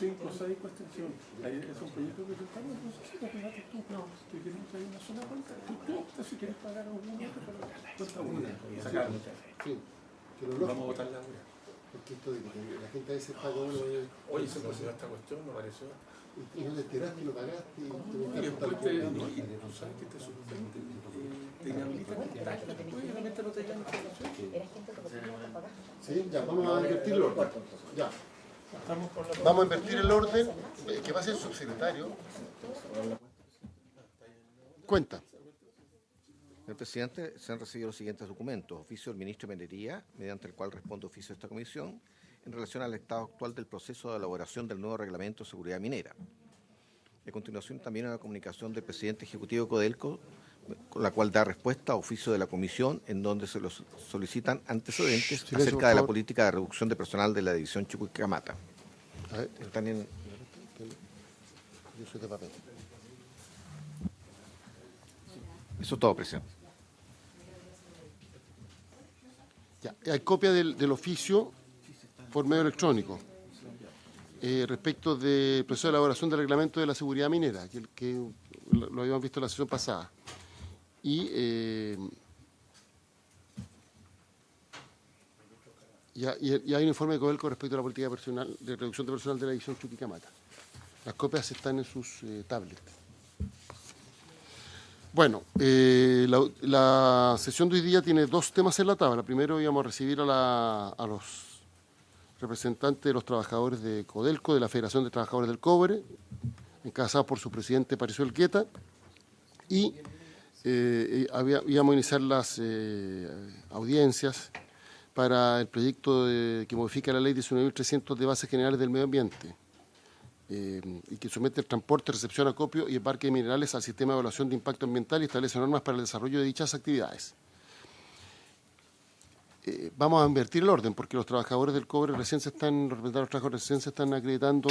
5 o 6 cuestiones. Es un proyecto que presentamos, no sé si lo pegaste tú. No. Te queremos traer una sola cuenta. Tú optas si quieres pagar a un minuto, pero cuenta una. Sacarlo. Sí, que lo Vamos a votar la hora. porque esto de que la gente a veces paga uno. Oye, se puso esta cuestión, me pareció. Y no te enteraste y lo pagaste. Y después tú sabes que te suspende, te inhabilita después y realmente no te dan información. Sí, ya, vamos a invertir el orden. Ya. Vamos a invertir el orden. Que va a ser el subsecretario. Cuenta. Señor presidente, se han recibido los siguientes documentos. Oficio del ministro de Minería, mediante el cual responde oficio de esta comisión, en relación al estado actual del proceso de elaboración del nuevo reglamento de seguridad minera. A continuación, también una comunicación del presidente ejecutivo Codelco, con la cual da respuesta a oficio de la comisión, en donde se los solicitan antecedentes acerca de la política de reducción de personal de la división Chuquicamata. Están en... Yo soy de papel. Eso es todo, presidente. Ya, hay copia del oficio por medio electrónico respecto del proceso de elaboración del reglamento de la seguridad minera, que lo habíamos visto en la sesión pasada. Y hay un informe de Codelco respecto a la política personal, de reducción de personal de la división Chuquicamata. Las copias están en sus tablets. Bueno, la sesión de hoy día tiene dos temas en la tabla. Primero íbamos a recibir a los representantes de los trabajadores de Codelco, de la Federación de Trabajadores del Cobre, encabezados por su presidente Patricio Elgueta, y íbamos a iniciar las audiencias para el proyecto que modifica la ley 19.300 de bases generales del medio ambiente y que somete el transporte, recepción, acopio y embarque de minerales al sistema de evaluación de impacto ambiental y establece normas para el desarrollo de dichas actividades. Vamos a invertir el orden porque los trabajadores del cobre los representantes de los trabajadores recién se están acreditando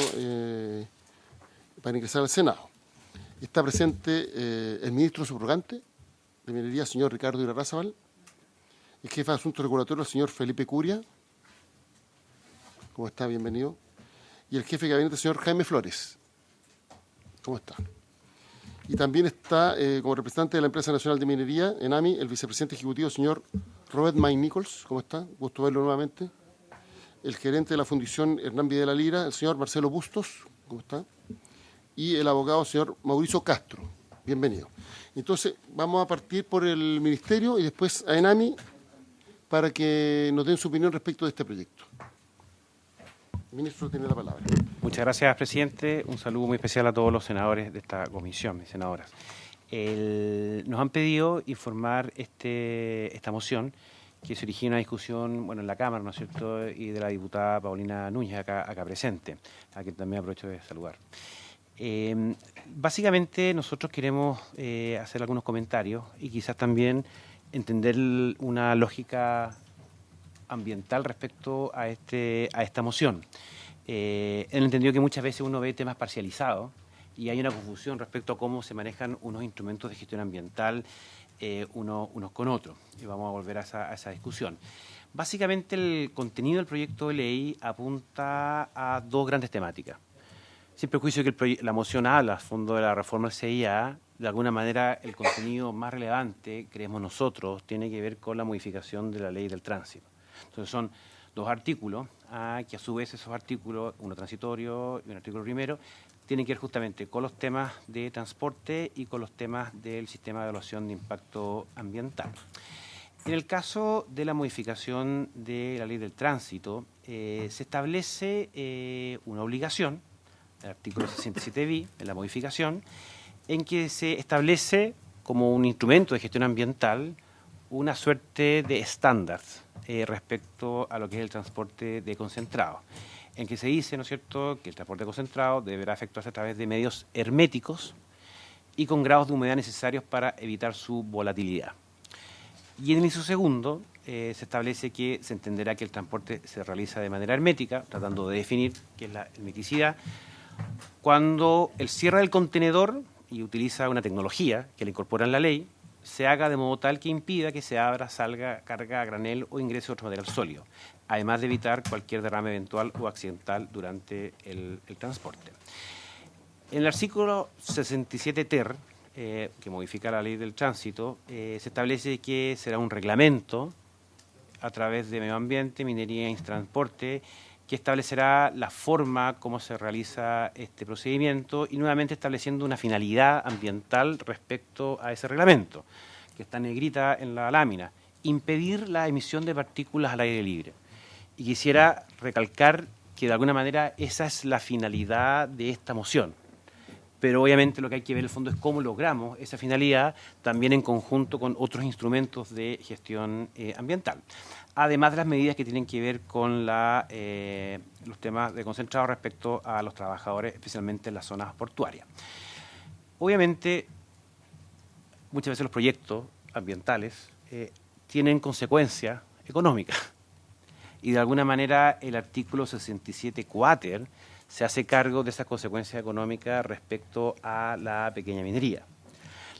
para ingresar al Senado. Está presente el ministro subrogante de Minería, señor Ricardo Irarrázaval, el jefe de Asuntos Regulatorios, señor Felipe Curia. ¿Cómo está? Bienvenido. Y el jefe de gabinete, señor Jaime Flores. ¿Cómo está? Y también está, como representante de la Empresa Nacional de Minería, ENAMI, el vicepresidente ejecutivo, señor Robert May Nichols. ¿Cómo está? Gusto verlo nuevamente. El gerente de la Fundición Hernán Videla Lira, el señor Marcelo Bustos. ¿Cómo está? Y el abogado, señor Mauricio Castro. Bienvenido. Entonces, vamos a partir por el Ministerio y después a ENAMI para que nos den su opinión respecto de este proyecto. El ministro tiene la palabra. Muchas gracias, presidente. Un saludo muy especial a todos los senadores de esta comisión y senadoras. Nos han pedido informar esta moción que se origina una discusión en la Cámara, ¿no es cierto?, y de la diputada Paulina Núñez, acá presente, a quien también aprovecho de saludar. Básicamente nosotros queremos hacer algunos comentarios y quizás también entender una lógica ambiental respecto a esta moción. En el entendido que muchas veces uno ve temas parcializados y hay una confusión respecto a cómo se manejan unos instrumentos de gestión ambiental unos con otros. Y vamos a volver a esa discusión. Básicamente el contenido del proyecto de ley apunta a dos grandes temáticas. Sin perjuicio que la moción habla a fondo de la reforma del CIA, de alguna manera el contenido más relevante, creemos nosotros, tiene que ver con la modificación de la ley del tránsito. Entonces son dos artículos, que a su vez esos artículos, uno transitorio y un artículo primero, tienen que ver justamente con los temas de transporte y con los temas del sistema de evaluación de impacto ambiental. En el caso de la modificación de la ley del tránsito, se establece una obligación, el artículo 67 bis, en la modificación, en que se establece como un instrumento de gestión ambiental una suerte de estándar respecto a lo que es el transporte de concentrado, en que se dice, ¿no es cierto?, que el transporte concentrado deberá efectuarse a través de medios herméticos y con grados de humedad necesarios para evitar su volatilidad. Y en el inciso segundo se establece que se entenderá que el transporte se realiza de manera hermética, tratando de definir qué es la hermeticidad, cuando el cierre del contenedor, y utiliza una tecnología que le incorpora en la ley, se haga de modo tal que impida que se abra, salga, carga a granel o ingrese otro material sólido, además de evitar cualquier derrame eventual o accidental durante el transporte. En el artículo 67 ter, que modifica la ley del tránsito, se establece que será un reglamento a través de Medio Ambiente, Minería y Transporte, que establecerá la forma como se realiza este procedimiento y nuevamente estableciendo una finalidad ambiental respecto a ese reglamento, que está negrita en la lámina: impedir la emisión de partículas al aire libre. Y quisiera recalcar que de alguna manera esa es la finalidad de esta moción. Pero obviamente lo que hay que ver en el fondo es cómo logramos esa finalidad también en conjunto con otros instrumentos de gestión ambiental. Además de las medidas que tienen que ver con los temas de concentrado respecto a los trabajadores, especialmente en las zonas portuarias. Obviamente, muchas veces los proyectos ambientales tienen consecuencias económicas. Y de alguna manera el artículo 67 quater se hace cargo de esas consecuencias económicas respecto a la pequeña minería.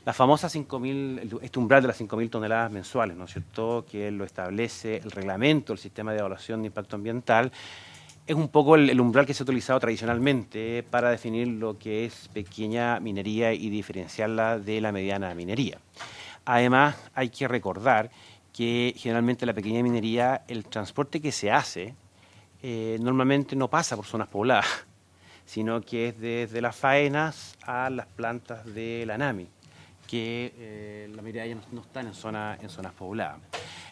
La famosa 5.000, este umbral de las 5.000 toneladas mensuales, ¿no es cierto?, que lo establece el reglamento del sistema de evaluación de impacto ambiental, es un poco el umbral que se ha utilizado tradicionalmente para definir lo que es pequeña minería y diferenciarla de la mediana minería. Además, hay que recordar que generalmente la pequeña minería, el transporte que se hace, normalmente no pasa por zonas pobladas, sino que es desde las faenas a las plantas de la NAMI, que la mayoría de ellas no están en zonas pobladas.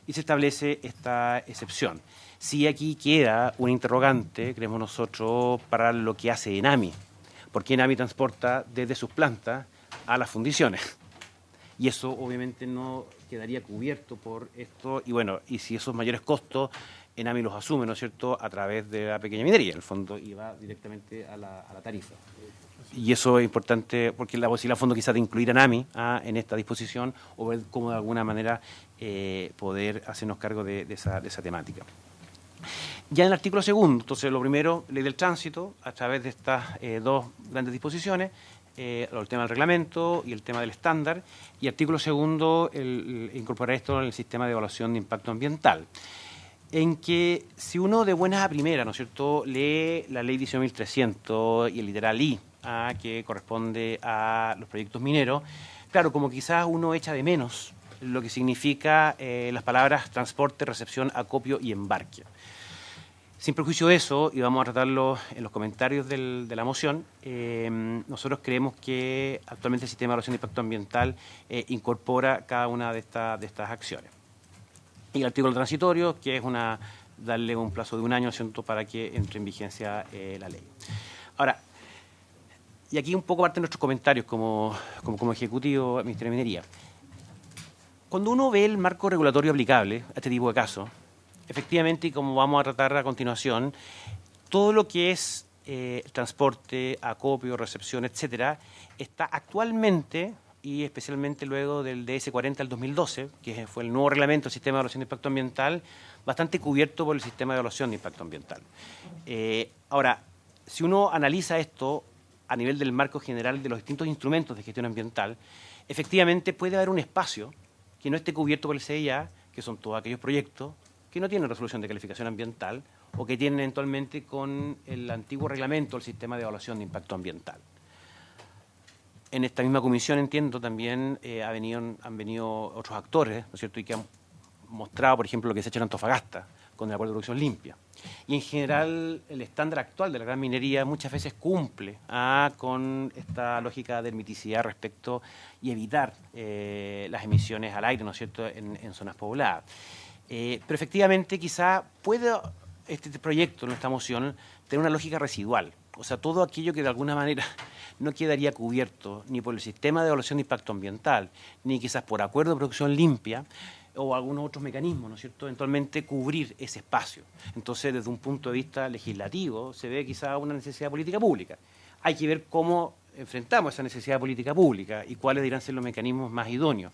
Y se establece esta excepción. Sí, aquí queda un interrogante, creemos nosotros, para lo que hace ENAMI. Porque ENAMI transporta desde sus plantas a las fundiciones. Y eso obviamente no quedaría cubierto por esto. Y bueno, y si esos mayores costos ENAMI los asume, ¿no es cierto?, a través de la pequeña minería, en el fondo, y va directamente a la tarifa. Y eso es importante porque la posibilidad, al fondo, quizás de incluir a ENAMI en esta disposición o ver cómo de alguna manera poder hacernos cargo de esa temática. Ya en el artículo segundo, entonces lo primero, ley del tránsito, a través de estas dos grandes disposiciones, el tema del reglamento y el tema del estándar, y artículo segundo, incorporar esto en el sistema de evaluación de impacto ambiental, en que si uno de buenas a primeras, ¿no es cierto?, lee la ley 18.300 y el literal I, que corresponde a los proyectos mineros, claro, como quizás uno echa de menos lo que significa las palabras transporte, recepción, acopio y embarque. Sin perjuicio de eso, y vamos a tratarlo en los comentarios de la moción, nosotros creemos que actualmente el sistema de evaluación de impacto ambiental incorpora cada una de estas acciones. Y el artículo transitorio, que es darle un plazo de 1 año, ¿cierto?, para que entre en vigencia la ley. Ahora, y aquí un poco parte de nuestros comentarios como Ejecutivo del Ministerio de Minería. Cuando uno ve el marco regulatorio aplicable a este tipo de casos, efectivamente, y como vamos a tratar a continuación, todo lo que es transporte, acopio, recepción, etcétera, está actualmente, y especialmente luego del DS40 del 2012, que fue el nuevo reglamento del sistema de evaluación de impacto ambiental, bastante cubierto por el sistema de evaluación de impacto ambiental. Ahora, si uno analiza esto a nivel del marco general de los distintos instrumentos de gestión ambiental, efectivamente puede haber un espacio que no esté cubierto por el CIA, que son todos aquellos proyectos que no tienen resolución de calificación ambiental o que tienen eventualmente con el antiguo reglamento del sistema de evaluación de impacto ambiental. En esta misma comisión, entiendo, también han venido otros actores, ¿no es cierto?, y que han mostrado, por ejemplo, lo que se ha hecho en Antofagasta con el acuerdo de producción limpia. Y en general, el estándar actual de la gran minería muchas veces cumple con esta lógica de hermeticidad respecto y evitar las emisiones al aire, ¿no es cierto?, en zonas pobladas. Pero efectivamente, quizá puede este proyecto, en esta moción, tener una lógica residual. O sea, todo aquello que de alguna manera no quedaría cubierto ni por el sistema de evaluación de impacto ambiental, ni quizás por acuerdo de producción limpia o algunos otros mecanismos, ¿no es cierto?, eventualmente cubrir ese espacio. Entonces, desde un punto de vista legislativo, se ve quizá una necesidad de política pública. Hay que ver cómo enfrentamos esa necesidad de política pública y cuáles deberían ser los mecanismos más idóneos.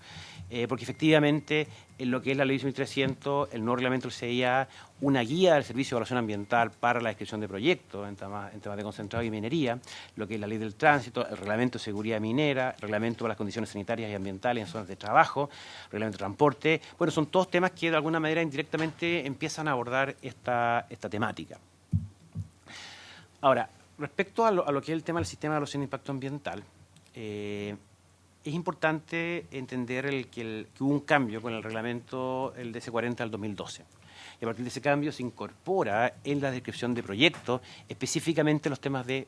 Porque efectivamente, en lo que es la ley 1300, el nuevo reglamento del CIA, una guía del Servicio de Evaluación Ambiental para la descripción de proyectos en temas de concentrado y minería, lo que es la ley del tránsito, el reglamento de seguridad minera, el reglamento para las condiciones sanitarias y ambientales en zonas de trabajo, el reglamento de transporte. Bueno, son todos temas que de alguna manera indirectamente empiezan a abordar esta temática. Ahora, respecto a lo que es el tema del sistema de evaluación de impacto ambiental, es importante entender que hubo un cambio con el reglamento, el DC-40 del 2012. Y a partir de ese cambio se incorpora en la descripción de proyectos específicamente los temas de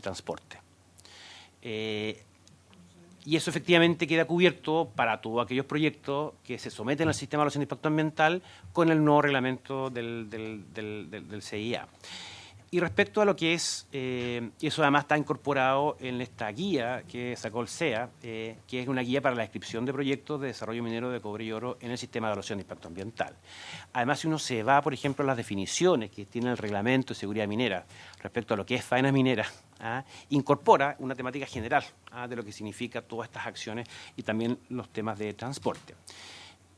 transporte. Y eso efectivamente queda cubierto para todos aquellos proyectos que se someten al sistema de evaluación de impacto ambiental con el nuevo reglamento del CIA. Y respecto a lo que es, eso además está incorporado en esta guía que sacó el CEA, que es una guía para la descripción de proyectos de desarrollo minero de cobre y oro en el sistema de evaluación de impacto ambiental. Además, si uno se va, por ejemplo, a las definiciones que tiene el reglamento de seguridad minera respecto a lo que es faena minera, incorpora una temática general de lo que significa todas estas acciones y también los temas de transporte.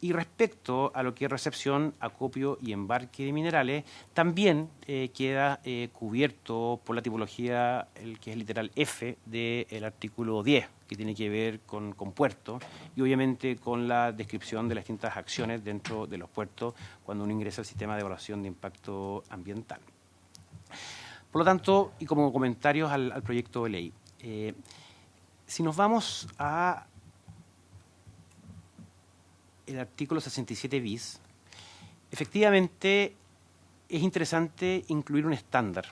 Y respecto a lo que es recepción, acopio y embarque de minerales, también queda cubierto por la tipología, el que es el literal F del artículo 10, que tiene que ver con puertos y obviamente con la descripción de las distintas acciones dentro de los puertos cuando uno ingresa al sistema de evaluación de impacto ambiental. Por lo tanto, y como comentarios al proyecto de ley, si nos vamos a el artículo 67 bis, efectivamente es interesante incluir un estándar,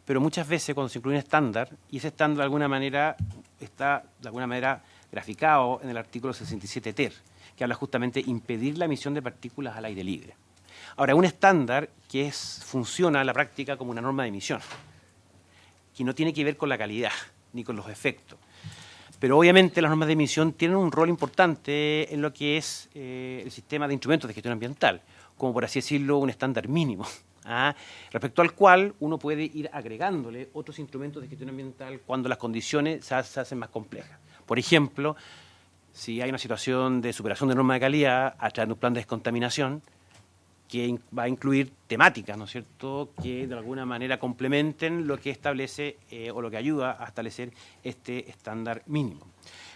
pero muchas veces cuando se incluye un estándar, y ese estándar de alguna manera está graficado en el artículo 67 ter, que habla justamente de impedir la emisión de partículas al aire libre. Ahora, un estándar que funciona en la práctica como una norma de emisión, que no tiene que ver con la calidad ni con los efectos. Pero obviamente las normas de emisión tienen un rol importante en lo que es el sistema de instrumentos de gestión ambiental, como por así decirlo un estándar mínimo, respecto al cual uno puede ir agregándole otros instrumentos de gestión ambiental cuando las condiciones se hacen más complejas. Por ejemplo, si hay una situación de superación de normas de calidad a través de un plan de descontaminación, que va a incluir temáticas, ¿no es cierto?, que de alguna manera complementen lo que establece o lo que ayuda a establecer este estándar mínimo.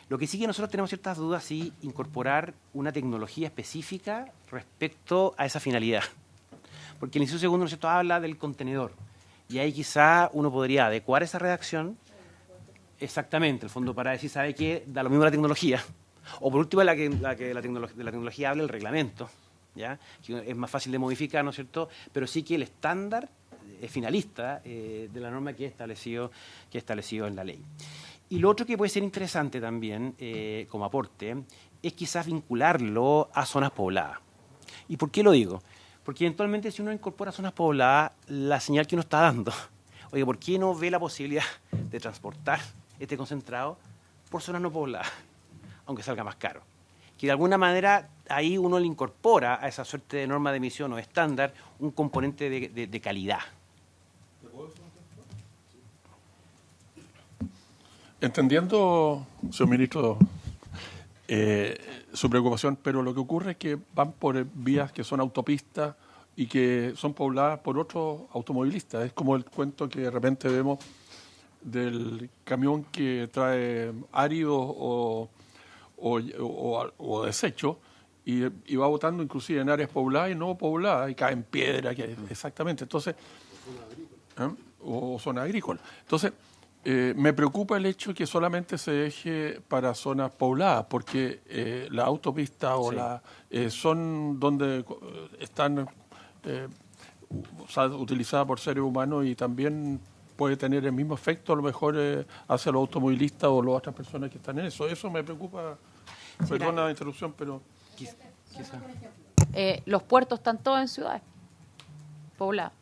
Lo que sí que nosotros tenemos ciertas dudas si incorporar una tecnología específica respecto a esa finalidad. Porque el inciso segundo, ¿no es cierto?, habla del contenedor. Y ahí quizá uno podría adecuar esa redacción exactamente, el fondo, para decir, ¿sabe qué? Da lo mismo la tecnología. O por último, la tecnología habla el reglamento, ¿ya? Que es más fácil de modificar, ¿no es cierto? Pero sí que el estándar finalista de la norma que he establecido en la ley. Y lo otro que puede ser interesante también como aporte es quizás vincularlo a zonas pobladas. ¿Y por qué lo digo? Porque eventualmente si uno incorpora zonas pobladas, la señal que uno está dando, oye, ¿por qué no ve la posibilidad de transportar este concentrado por zonas no pobladas, aunque salga más caro? Que de alguna manera ahí uno le incorpora a esa suerte de norma de emisión o estándar un componente de calidad. Entendiendo, señor ministro, su preocupación, pero lo que ocurre es que van por vías que son autopistas y que son pobladas por otros automovilistas. Es como el cuento que de repente vemos del camión que trae áridos o desechos y va botando inclusive en áreas pobladas y no pobladas y caen piedras, exactamente. Entonces, o zona agrícola. Entonces, me preocupa el hecho que solamente se deje para zonas pobladas, porque las autopistas son donde están utilizadas por seres humanos y también puede tener el mismo efecto a lo mejor hacia los automovilistas o las otras personas que están en eso. Eso me preocupa. Perdona la interrupción, pero... Los puertos están todos en ciudades pobladas.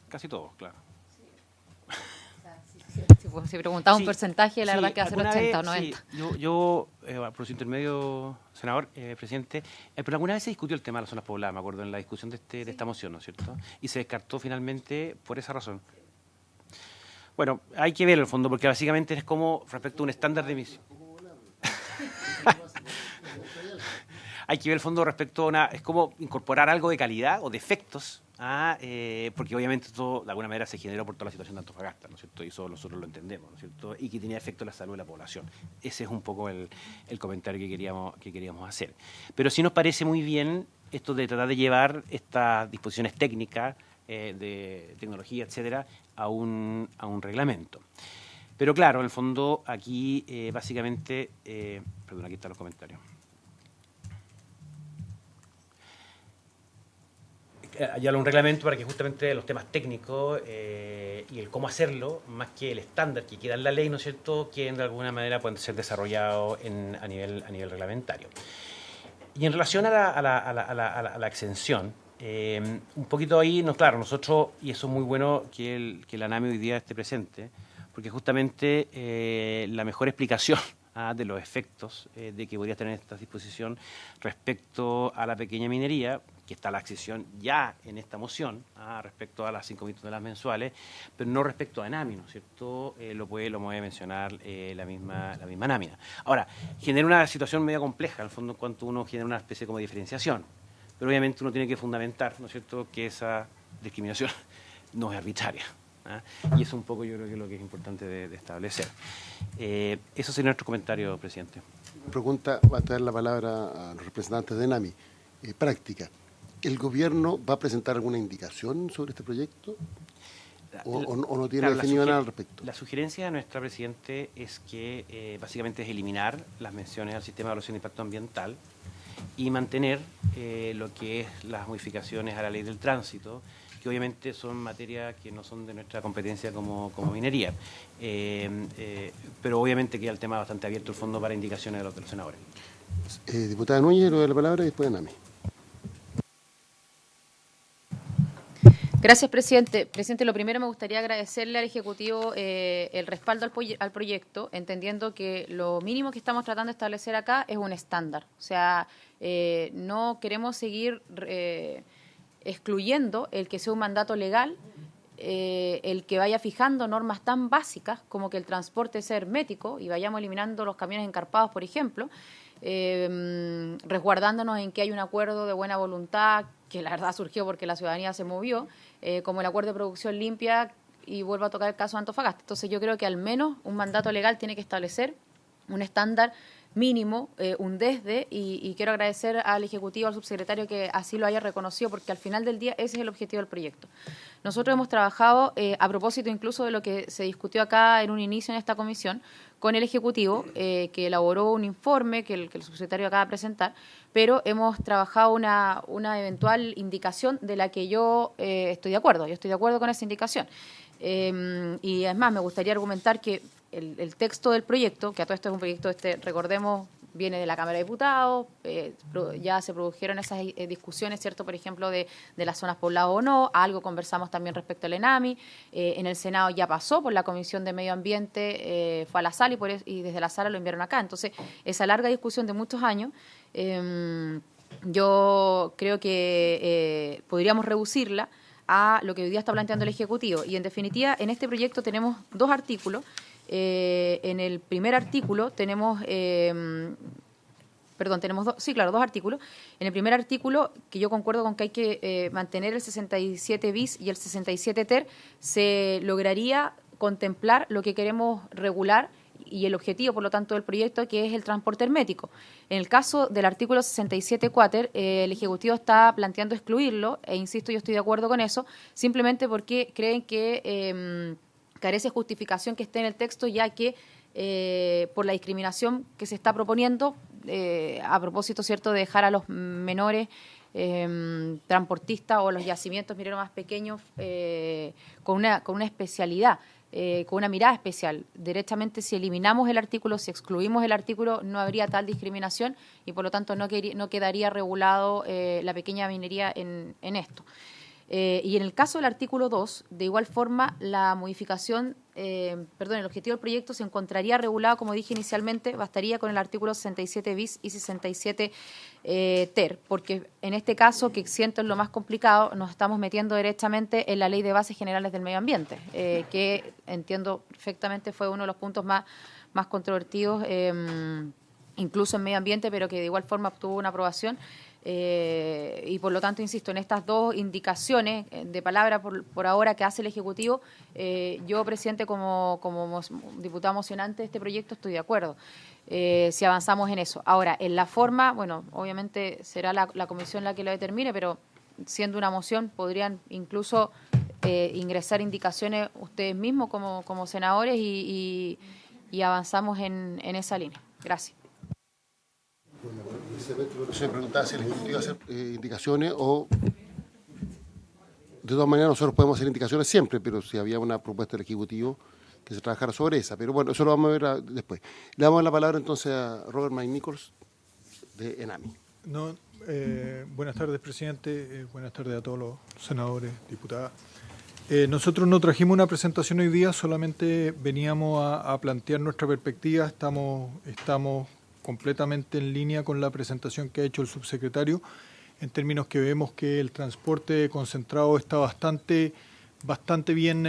Casi todos, claro. Si preguntaba un porcentaje, la verdad que va a ser 80 o 90. Sí, yo por su intermedio, senador, presidente, pero alguna vez se discutió el tema de las zonas pobladas, me acuerdo, en la discusión de esta moción, ¿no es cierto? Y se descartó finalmente por esa razón. Bueno, hay que ver el fondo, porque básicamente es como respecto a un estándar de emisión. Hay que ver el fondo respecto a es como incorporar algo de calidad o de efectos, porque obviamente todo de alguna manera se generó por toda la situación de Antofagasta, ¿no es cierto? Y eso nosotros lo entendemos, ¿no es cierto? Y que tenía efecto en la salud de la población. Ese es un poco el comentario que queríamos hacer. Pero sí nos parece muy bien esto de tratar de llevar estas disposiciones técnicas de tecnología, etcétera, a un reglamento. Pero claro, en el fondo aquí básicamente, perdón, aquí están los comentarios. Ya un reglamento para que justamente los temas técnicos y el cómo hacerlo, más que el estándar que queda en la ley, ¿no es cierto?, que de alguna manera pueden ser desarrollados a nivel reglamentario. Y en relación a la exención, un poquito ahí, claro, nosotros, y eso es muy bueno que la ANAMI hoy día esté presente, porque justamente la mejor explicación de los efectos de que podría tener esta disposición respecto a la pequeña minería, que está la exención ya en esta moción respecto a las 5.000 toneladas mensuales, pero no respecto a ANAMI, ¿no es cierto? Lo puede mencionar la misma NAMINA. Ahora, genera una situación medio compleja, en el fondo, en cuanto uno genera una especie como de diferenciación, pero obviamente uno tiene que fundamentar, ¿no es cierto?, que esa discriminación no es arbitraria. Y eso un poco yo creo que es lo que es importante de establecer. Eso sería nuestro comentario, presidente. Pregunta, va a dar la palabra a los representantes de NAMI. Práctica. ¿El gobierno va a presentar alguna indicación sobre este proyecto? ¿O no tiene definido nada al respecto? La sugerencia de nuestra presidente es que básicamente es eliminar las menciones al sistema de evaluación de impacto ambiental y mantener lo que es las modificaciones a la ley del tránsito, que obviamente son materias que no son de nuestra competencia como minería. Pero obviamente queda el tema bastante abierto el fondo para indicaciones de los senadores. Diputada Núñez, le doy la palabra y después NAMI. Gracias, presidente. Presidente, lo primero me gustaría agradecerle al Ejecutivo el respaldo al proyecto, entendiendo que lo mínimo que estamos tratando de establecer acá es un estándar. O sea, no queremos seguir excluyendo el que sea un mandato legal, el que vaya fijando normas tan básicas como que el transporte sea hermético y vayamos eliminando los camiones encarpados, por ejemplo, resguardándonos en que hay un acuerdo de buena voluntad, que la verdad surgió porque la ciudadanía se movió, como el acuerdo de producción limpia, y vuelvo a tocar el caso de Antofagasta. Entonces yo creo que al menos un mandato legal tiene que establecer un estándar mínimo, un desde, y quiero agradecer al Ejecutivo, al subsecretario, que así lo haya reconocido, porque al final del día ese es el objetivo del proyecto. Nosotros hemos trabajado, a propósito incluso de lo que se discutió acá en un inicio en esta comisión, con el Ejecutivo, que elaboró un informe que el subsecretario acaba de presentar, pero hemos trabajado una eventual indicación de la que yo estoy de acuerdo. Yo estoy de acuerdo con esa indicación. Y además me gustaría argumentar que el texto del proyecto, que a todo esto es un proyecto, recordemos, viene de la Cámara de Diputados, ya se produjeron esas discusiones, ¿cierto?, por ejemplo, de las zonas pobladas o no, algo conversamos también respecto al ENAMI, en el Senado ya pasó por la Comisión de Medio Ambiente, fue a la sala y desde la sala lo enviaron acá. Entonces, esa larga discusión de muchos años, yo creo que podríamos reducirla a lo que hoy día está planteando el Ejecutivo. Y en definitiva, en este proyecto tenemos dos artículos. En el primer artículo tenemos, tenemos dos artículos. En el primer artículo, que yo concuerdo con que hay que mantener el 67 bis y el 67 ter, se lograría contemplar lo que queremos regular y el objetivo, por lo tanto, del proyecto, que es el transporte hermético. En el caso del artículo 67 quater, el Ejecutivo está planteando excluirlo, e insisto, yo estoy de acuerdo con eso, simplemente porque creen que carece justificación que esté en el texto, ya que por la discriminación que se está proponiendo, a propósito, ¿cierto?, de dejar a los menores transportistas o los yacimientos mineros más pequeños con una especialidad, con una mirada especial. Derechamente, si eliminamos el artículo, si excluimos el artículo, no habría tal discriminación y, por lo tanto, no quedaría regulado la pequeña minería en esto. Y en el caso del artículo 2, de igual forma, la modificación, el objetivo del proyecto se encontraría regulado, como dije inicialmente, bastaría con el artículo 67 bis y 67 ter, porque en este caso, que siento es lo más complicado, nos estamos metiendo directamente en la Ley de Bases Generales del Medio Ambiente, que entiendo perfectamente fue uno de los puntos más controvertidos, incluso en medio ambiente, pero que de igual forma obtuvo una aprobación. Y por lo tanto, insisto, en estas dos indicaciones de palabra por ahora que hace el Ejecutivo, yo, presidente, como diputado mocionante de este proyecto, estoy de acuerdo, si avanzamos en eso. Ahora, en la forma, bueno, obviamente será la comisión la que lo determine, pero siendo una moción, podrían incluso ingresar indicaciones ustedes mismos como senadores y avanzamos en esa línea. Gracias. Se preguntaba si el Ejecutivo iba a hacer indicaciones o... De todas maneras, nosotros podemos hacer indicaciones siempre, pero si había una propuesta del Ejecutivo que se trabajara sobre esa. Pero bueno, eso lo vamos a ver después. Le damos la palabra entonces a Robert McNichols, de ENAMI. Buenas tardes, presidente. Buenas tardes a todos los senadores, diputadas. Nosotros no trajimos una presentación hoy día, solamente veníamos a plantear nuestra perspectiva. Estamos completamente en línea con la presentación que ha hecho el subsecretario, en términos que vemos que el transporte concentrado está bastante bien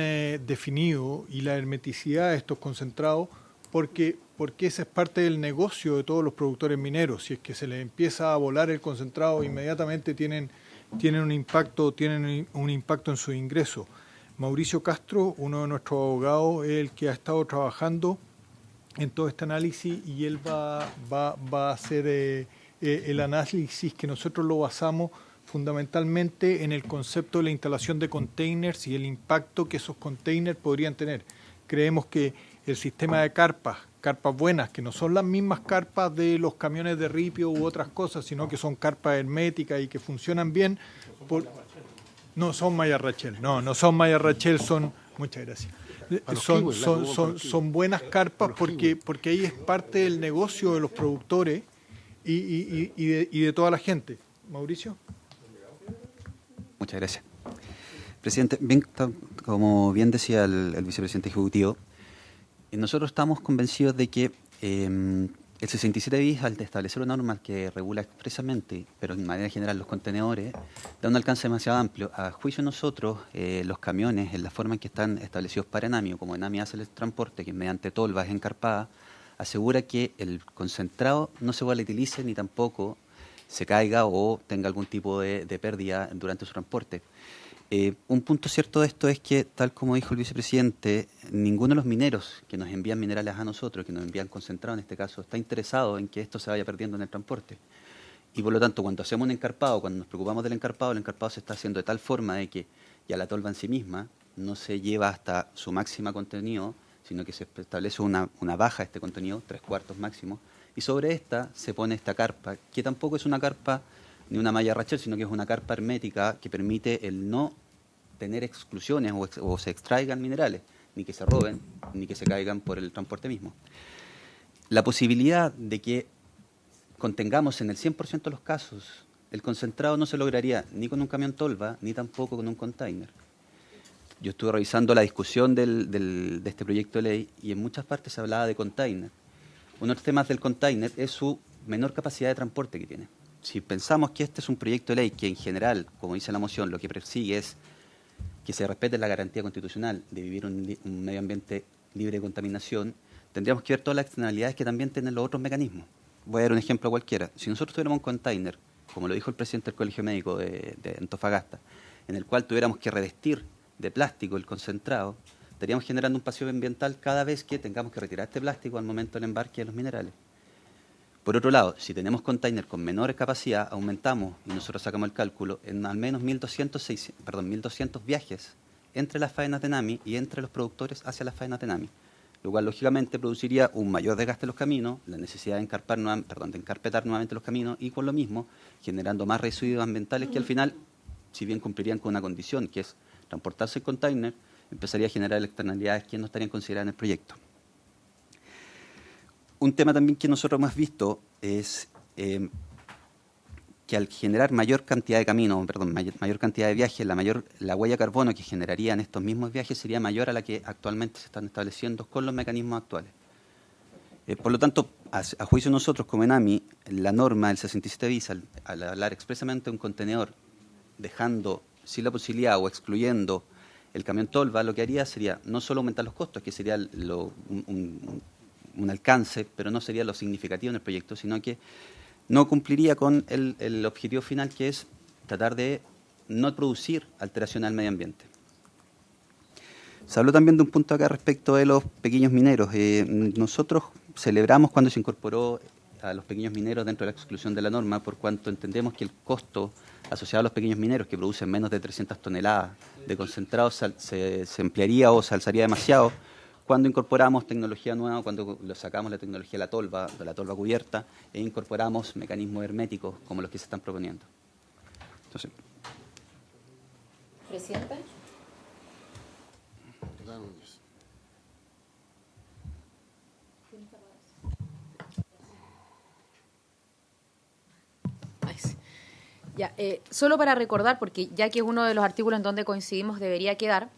definido, y la hermeticidad de estos concentrados, porque ese es parte del negocio de todos los productores mineros. Si es que se les empieza a volar el concentrado, inmediatamente tienen un impacto en su ingreso. Mauricio Castro, uno de nuestros abogados, es el que ha estado trabajando en todo este análisis, y él va a hacer el análisis que nosotros lo basamos fundamentalmente en el concepto de la instalación de containers y el impacto que esos containers podrían tener. Creemos que el sistema de carpas buenas, que no son las mismas carpas de los camiones de ripio u otras cosas, sino que son carpas herméticas y que funcionan bien. No son Maya Rachel, no son Maya Rachel, son... Muchas gracias. Son buenas carpas porque ahí es parte del negocio de los productores y de toda la gente. Mauricio. Muchas gracias. Presidente, como bien decía el vicepresidente ejecutivo, nosotros estamos convencidos de que el 67 bis, al establecer una norma que regula expresamente, pero en manera general, los contenedores, da un alcance demasiado amplio. A juicio de nosotros, los camiones, en la forma en que están establecidos para ENAMI, o como ENAMI hace el transporte, que mediante tolvas encarpadas, asegura que el concentrado no se volatilice ni tampoco se caiga o tenga algún tipo de pérdida durante su transporte. Un punto cierto de esto es que, tal como dijo el vicepresidente, ninguno de los mineros que nos envían minerales a nosotros, que nos envían concentrado en este caso, está interesado en que esto se vaya perdiendo en el transporte. Y por lo tanto, cuando hacemos un encarpado, cuando nos preocupamos del encarpado, el encarpado se está haciendo de tal forma de que ya la tolva en sí misma no se lleva hasta su máxima contenido, sino que se establece una baja de este contenido, 3/4 máximo, y sobre esta se pone esta carpa, que tampoco es una carpa ni una malla Rachel, sino que es una carpa hermética que permite el no tener exclusiones o se extraigan minerales, ni que se roben, ni que se caigan por el transporte mismo. La posibilidad de que contengamos en el 100% de los casos el concentrado no se lograría ni con un camión tolva, ni tampoco con un container. Yo estuve revisando la discusión de este proyecto de ley y en muchas partes se hablaba de container. Uno de los temas del container es su menor capacidad de transporte que tiene. Si pensamos que este es un proyecto de ley que en general, como dice la moción, lo que persigue es que se respete la garantía constitucional de vivir un medio ambiente libre de contaminación, tendríamos que ver todas las externalidades que también tienen los otros mecanismos. Voy a dar un ejemplo cualquiera. Si nosotros tuviéramos un container, como lo dijo el presidente del Colegio Médico de Antofagasta, en el cual tuviéramos que revestir de plástico el concentrado, estaríamos generando un pasivo ambiental cada vez que tengamos que retirar este plástico al momento del embarque de los minerales. Por otro lado, si tenemos containers con menor capacidad, aumentamos, y nosotros sacamos el cálculo, en al menos 1.200 viajes entre las faenas de ENAMI y entre los productores hacia las faenas de ENAMI, lo cual lógicamente produciría un mayor desgaste de los caminos, la necesidad de encarpetar nuevamente los caminos y con lo mismo generando más residuos ambientales que al final, si bien cumplirían con una condición que es transportarse el container, empezaría a generar externalidades que no estarían consideradas en el proyecto. Un tema también que nosotros hemos visto es que al generar mayor cantidad de camino, perdón, mayor cantidad de viajes, la huella de carbono que generarían estos mismos viajes sería mayor a la que actualmente se están estableciendo con los mecanismos actuales. Por lo tanto, a juicio de nosotros como ENAMI, la norma del 67 bis, al hablar expresamente de un contenedor, dejando sin la posibilidad o excluyendo el camión tolva, lo que haría sería no solo aumentar los costos, que sería un alcance, pero no sería lo significativo en el proyecto, sino que no cumpliría con el objetivo final, que es tratar de no producir alteración al medio ambiente. Se habló también de un punto acá respecto de los pequeños mineros. Nosotros celebramos cuando se incorporó a los pequeños mineros dentro de la exclusión de la norma, por cuanto entendemos que el costo asociado a los pequeños mineros, que producen menos de 300 toneladas de concentrado, se ampliaría o se alzaría demasiado cuando incorporamos tecnología nueva, cuando lo sacamos la tecnología de la tolva cubierta, e incorporamos mecanismos herméticos como los que se están proponiendo. Entonces, Presidente. Ya, solo para recordar, porque ya que es uno de los artículos en donde coincidimos debería quedar,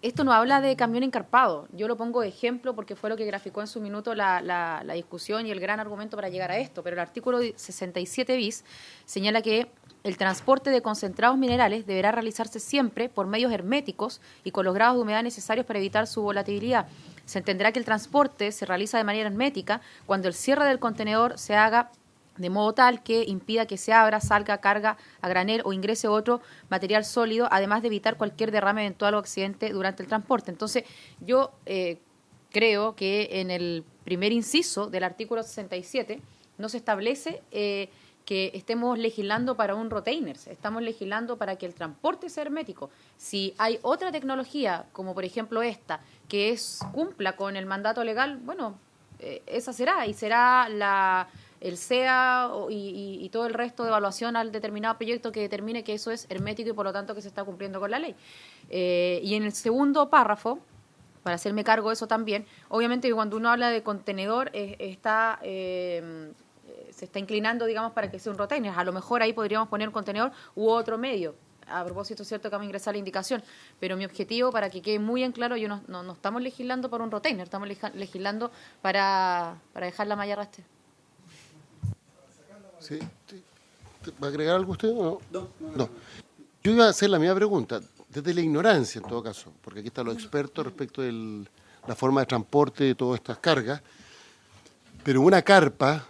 esto no habla de camión encarpado. Yo lo pongo de ejemplo porque fue lo que graficó en su minuto la discusión y el gran argumento para llegar a esto, pero el artículo 67 bis señala que el transporte de concentrados minerales deberá realizarse siempre por medios herméticos y con los grados de humedad necesarios para evitar su volatilidad. Se entenderá que el transporte se realiza de manera hermética cuando el cierre del contenedor se haga de modo tal que impida que se abra, salga, carga a granel o ingrese otro material sólido, además de evitar cualquier derrame eventual o accidente durante el transporte. Entonces, yo creo que en el primer inciso del artículo 67 no se establece que estemos legislando para un retainer, estamos legislando para que el transporte sea hermético. Si hay otra tecnología, como por ejemplo esta, que cumpla con el mandato legal, bueno, esa será, y será el CEA y todo el resto de evaluación al determinado proyecto que determine que eso es hermético y por lo tanto que se está cumpliendo con la ley. Y en el segundo párrafo, para hacerme cargo de eso también, obviamente que cuando uno habla de contenedor se está inclinando, digamos, para que sea un retainer. A lo mejor ahí podríamos poner un contenedor u otro medio. A propósito, es cierto que vamos a ingresar la indicación, pero mi objetivo, para que quede muy en claro, yo no estamos legislando por un retainer, estamos legislando para dejar la malla arrastre. ¿Sí? ¿Va a agregar algo usted o no? No. Yo iba a hacer la misma pregunta, desde la ignorancia en todo caso, porque aquí están los expertos respecto de la forma de transporte de todas estas cargas, pero una carpa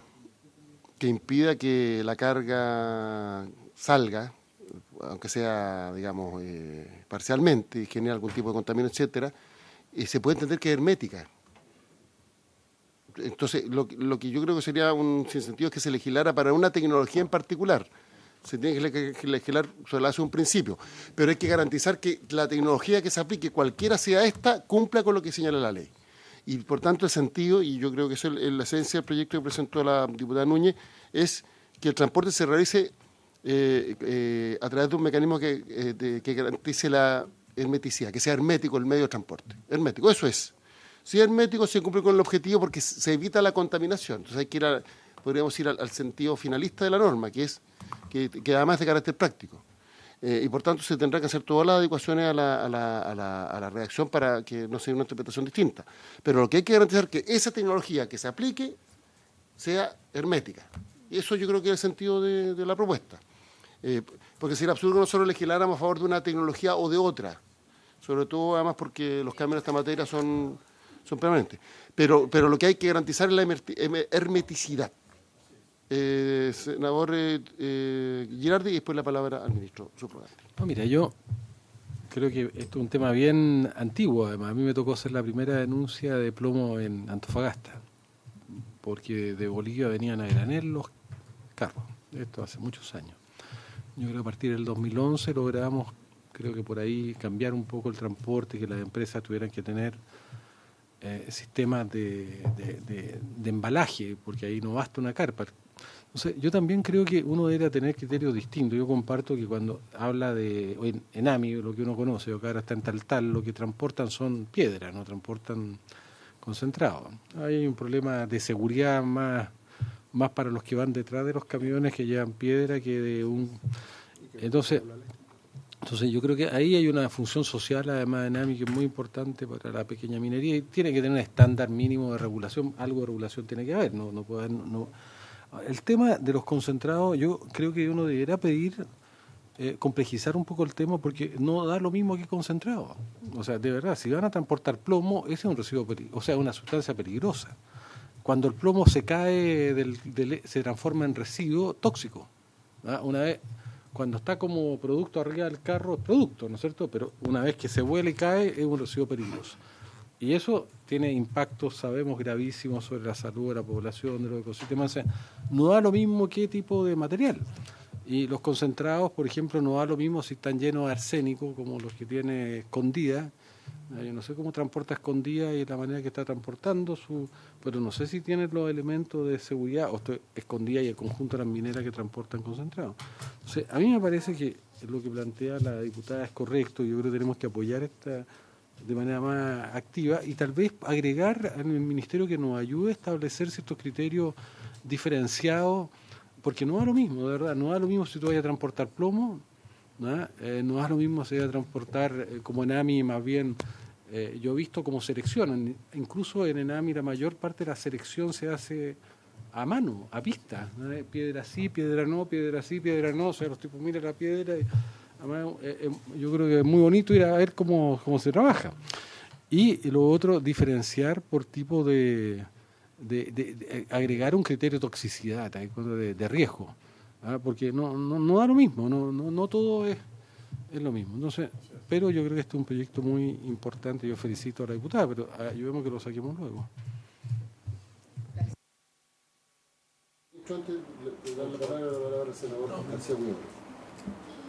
que impida que la carga salga, aunque sea, digamos, parcialmente, y genere algún tipo de contaminación, etcétera, se puede entender que es hermética. Entonces, lo que yo creo que sería un sinsentido es que se legislara para una tecnología en particular. Se tiene que legislar sobre la base de un principio. Pero hay que garantizar que la tecnología que se aplique, cualquiera sea esta, cumpla con lo que señala la ley. Y por tanto, el sentido, y yo creo que eso es la esencia del proyecto que presentó la diputada Núñez, es que el transporte se realice a través de un mecanismo que garantice la hermeticidad, que sea hermético el medio de transporte. Hermético, eso es. Si es hermético, se cumple con el objetivo porque se evita la contaminación. Entonces hay que ir podríamos ir al sentido finalista de la norma, que es que además es de carácter práctico. Y por tanto se tendrá que hacer todas las adecuaciones a la redacción para que no sea una interpretación distinta. Pero lo que hay que garantizar es que esa tecnología que se aplique sea hermética. Y eso yo creo que es el sentido de la propuesta. Porque sería absurdo que nosotros legisláramos a favor de una tecnología o de otra. Sobre todo, además, porque los cambios en esta materia son permanentes. Pero lo que hay que garantizar es la hermeticidad. Senador Girardi, y después la palabra al ministro subrogante. No, mira, yo creo que esto es un tema bien antiguo, además. A mí me tocó hacer la primera denuncia de plomo en Antofagasta, porque de Bolivia venían a granel los carros. Esto hace muchos años. Yo creo que a partir del 2011 logramos, creo que por ahí, cambiar un poco el transporte, que las empresas tuvieran que tener sistemas de embalaje, porque ahí no basta una carpa. Entonces, yo también creo que uno debería tener criterios distintos. Yo comparto que cuando habla de ENAMI, lo que uno conoce, o que ahora está en Taltal, lo que transportan son piedras, no transportan concentrados. Hay un problema de seguridad más más para los que van detrás de los camiones que llevan piedra que de un... Entonces yo creo que ahí hay una función social, además de ENAMI, que es muy importante para la pequeña minería y tiene que tener un estándar mínimo de regulación, algo de regulación tiene que haber, no puede haber... El tema de los concentrados, yo creo que uno deberá pedir complejizar un poco el tema porque no da lo mismo que concentrado. O sea, de verdad, si van a transportar plomo, ese es un residuo una sustancia peligrosa. Cuando el plomo se cae, se transforma en residuo tóxico. ¿Ah? Una vez, cuando está como producto arriba del carro, es producto, ¿no es cierto? Pero una vez que se vuela y cae, es un residuo peligroso. Y eso tiene impactos, sabemos, gravísimos sobre la salud de la población, de los ecosistemas. O sea, no da lo mismo qué tipo de material. Y los concentrados, por ejemplo, no da lo mismo si están llenos de arsénico, como los que tiene Escondida. Yo no sé cómo transporta Escondida y la manera que está transportando, pero no sé si tiene los elementos de seguridad, o Escondida y el conjunto de las mineras que transportan concentrados. Entonces, a mí me parece que lo que plantea la diputada es correcto. Yo creo que tenemos que apoyar esta de manera más activa y tal vez agregar al ministerio que nos ayude a establecer ciertos criterios diferenciados, porque no da lo mismo, de verdad, no da lo mismo si tú vayas a transportar plomo, ¿no? No da lo mismo si vayas a transportar como ENAMI, más bien, yo he visto cómo seleccionan, incluso en ENAMI la mayor parte de la selección se hace a mano, a vista, ¿no? Piedra sí, piedra no, piedra sí, piedra no, o sea, los tipos miran la piedra y, además, yo creo que es muy bonito ir a ver cómo se trabaja. Y lo otro, diferenciar por tipo de agregar un criterio de toxicidad, de riesgo, ¿ah? Porque no da lo mismo, no todo es lo mismo. Entonces, pero yo creo que este es un proyecto muy importante. Yo felicito a la diputada, pero ayudemos que lo saquemos luego.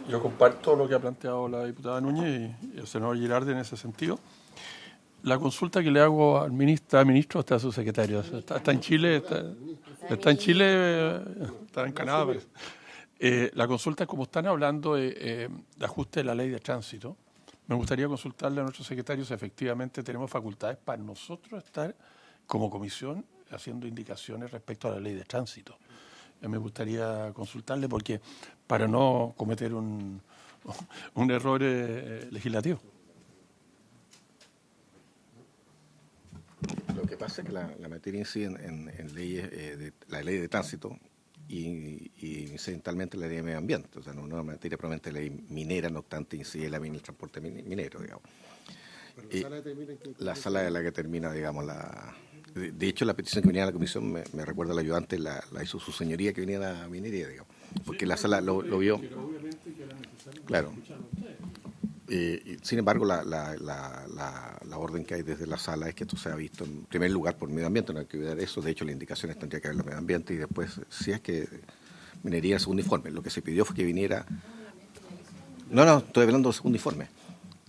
Yo comparto lo que ha planteado la diputada Núñez y el senador Girardi en ese sentido. La consulta que le hago al ministro, está a su secretario, está en Chile, está en Canadá. La consulta es como están hablando de ajuste de la ley de tránsito. Me gustaría consultarle a nuestros secretarios si efectivamente tenemos facultades para nosotros estar como comisión haciendo indicaciones respecto a la ley de tránsito. Me gustaría consultarle porque para no cometer un error legislativo. Lo que pasa es que la materia incide en leyes, la ley de tránsito y incidentalmente la ley de medio ambiente. O sea, no una materia probablemente ley minera, no obstante incide la el transporte minero, digamos. La sala de la que termina, digamos, de hecho, la petición que venía a la comisión, me recuerda al ayudante, la hizo su señoría que venía a la minería, digamos. Porque la sala lo vio. Claro. Sin embargo, la orden que hay desde la sala es que esto sea visto en primer lugar por medio ambiente, no hay que olvidar eso. De hecho, las indicaciones tendría que haber el medio ambiente y después, si es que minería el segundo informe. Lo que se pidió fue que viniera. No, estoy hablando del segundo informe.